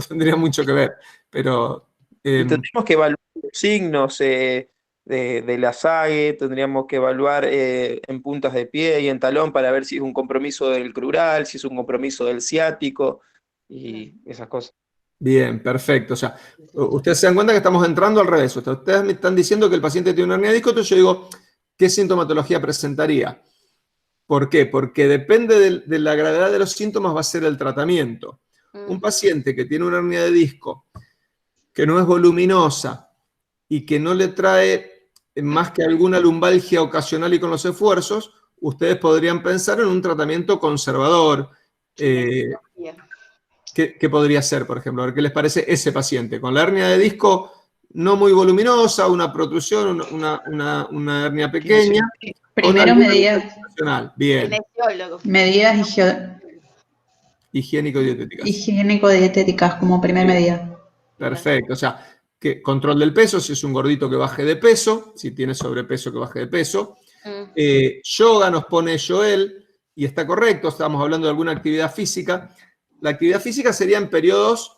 tendría mucho que ver, pero... tendríamos que evaluar los signos de la SAGE, tendríamos que evaluar en puntas de pie y en talón para ver si es un compromiso del crural, si es un compromiso del ciático y esas cosas. Bien, perfecto. O sea, ustedes se dan cuenta que estamos entrando al revés. Ustedes me están diciendo que el paciente tiene una hernia de disco, entonces yo digo, ¿qué sintomatología presentaría? ¿Por qué? Porque depende de la gravedad de los síntomas va a ser el tratamiento. Un paciente que tiene una hernia de disco, que no es voluminosa y que no le trae más que alguna lumbalgia ocasional y con los esfuerzos, ustedes podrían pensar en un tratamiento conservador. ¿Qué podría ser, por ejemplo? A ver qué les parece ese paciente. Con la hernia de disco no muy voluminosa, una protrusión, una hernia pequeña. Primero medidas. Bien. Medidas higiénico-dietéticas. Higiénico-dietéticas como primera medida. Perfecto. O sea, control del peso, si es un gordito que baje de peso, si tiene sobrepeso que baje de peso. Yoga nos pone Joel, y está correcto, estamos hablando de alguna actividad física. La actividad física sería en periodos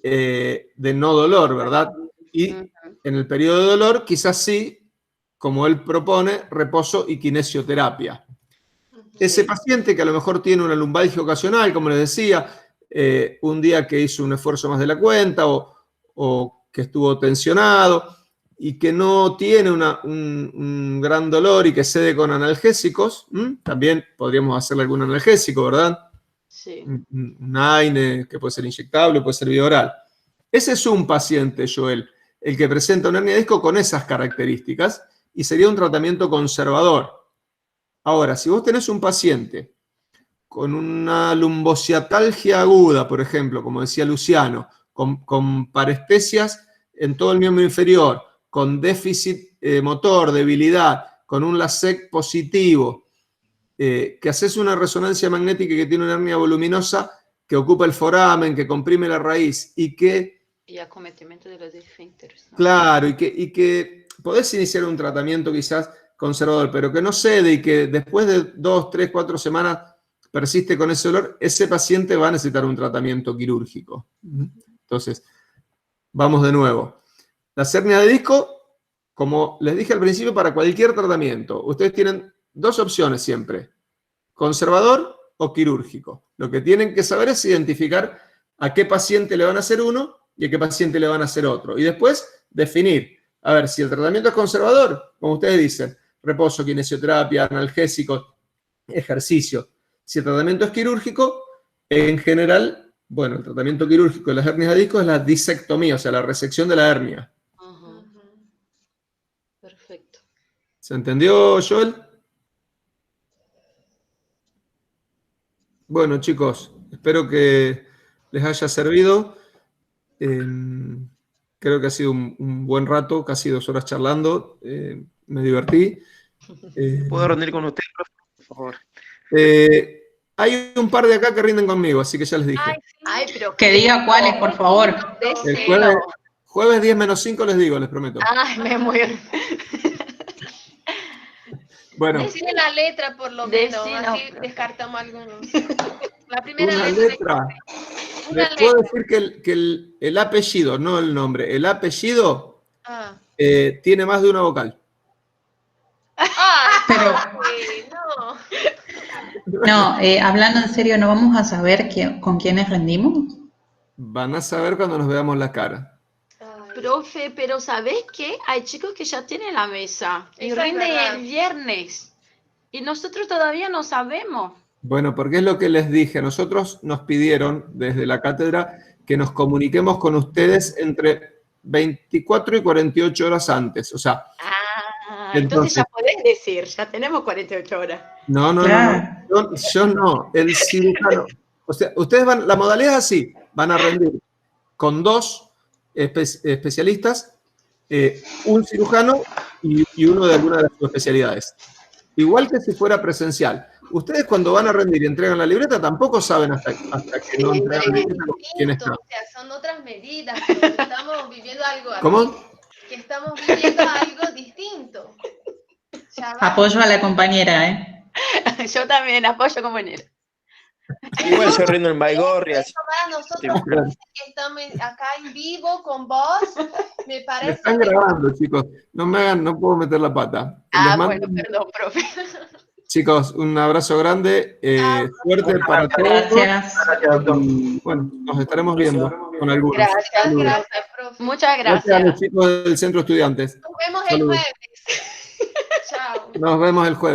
de no dolor, ¿verdad? Y en el periodo de dolor, quizás sí, como él propone, reposo y kinesioterapia. Ese paciente que a lo mejor tiene una lumbalgia ocasional, como les decía, un día que hizo un esfuerzo más de la cuenta o que estuvo tensionado y que no tiene un gran dolor y que cede con analgésicos, también podríamos hacerle algún analgésico, ¿verdad? Sí. Un AINE, que puede ser inyectable, puede ser vía oral. Ese es un paciente, Joel, el que presenta una hernia de disco con esas características y sería un tratamiento conservador. Ahora, si vos tenés un paciente con una lumbociatalgia aguda, por ejemplo, como decía Luciano, con parestesias en todo el miembro inferior, con déficit motor, debilidad, con un LASEC positivo, que haces una resonancia magnética que tiene una hernia voluminosa, que ocupa el foramen, que comprime la raíz y que... Y acometimiento de los esfínteres, ¿no? Claro, y que podés iniciar un tratamiento quizás conservador, pero que no cede y que después de 2, 3, 4 semanas persiste con ese dolor, ese paciente va a necesitar un tratamiento quirúrgico. Entonces, vamos de nuevo. La hernia de disco, como les dije al principio, para cualquier tratamiento, ustedes tienen dos opciones siempre, conservador o quirúrgico. Lo que tienen que saber es identificar a qué paciente le van a hacer uno y a qué paciente le van a hacer otro. Y después definir, a ver, si el tratamiento es conservador, como ustedes dicen, reposo, kinesioterapia, analgésicos, ejercicio. Si el tratamiento es quirúrgico, en general, bueno, el tratamiento quirúrgico de las hernias de disco es la disectomía, o sea, la resección de la hernia. Perfecto. ¿Se entendió, Joel? Bueno, chicos, espero que les haya servido. Creo que ha sido un buen rato, casi 2 horas charlando. Me divertí. ¿Puedo rendir con usted, profe, por favor? Hay un par de acá que rinden conmigo, así que ya les dije. Ay, pero que diga cuáles, por favor. El jueves 10 menos 5 les digo, les prometo. Ay, me muero. Bueno. Decime la letra por lo menos, así descartamos algunos. La primera Una letra. Les puedo decir que el apellido, no el nombre, el apellido tiene más de una vocal. Pero, no. no, hablando en serio, ¿no vamos a saber con quiénes rendimos? Van a saber cuando nos veamos la cara. Profe, pero ¿sabés qué? Hay chicos que ya tienen la mesa y Eso es rinden verdad. el viernes. Y nosotros todavía no sabemos. Bueno, porque es lo que les dije. A nosotros nos pidieron desde la cátedra que nos comuniquemos con ustedes entre 24 y 48 horas antes. O sea, Entonces ya podés decir, ya tenemos 48 horas. No. Yo no. El cirujano. O sea, ustedes van, la modalidad es así, van a rendir con 2 especialistas, un cirujano y uno de alguna de sus especialidades. Igual que si fuera presencial. Ustedes cuando van a rendir y entregan la libreta tampoco saben hasta que no entregan la libreta quién está. O sea, son otras medidas, pero estamos viviendo algo aquí. ¿Cómo? Que estamos viviendo algo distinto. Apoyo a la compañera, ¿eh? Yo también apoyo compañera. Igual yo rindo en Baigorria. Para nosotros que estamos acá en vivo con vos, me Me parece están grabando, chicos. No me hagan, no puedo meter la pata. Les mando, Bueno, perdón, profe. chicos, un abrazo grande. Suerte para todos. Gracias. Y, bueno, nos estaremos viendo con algunos. Gracias, Saludos. gracias, profe. Muchas Gracias a gracias. los chicos del Centro Estudiantes. Nos vemos el Saludos. jueves. Chao. Nos vemos el jueves.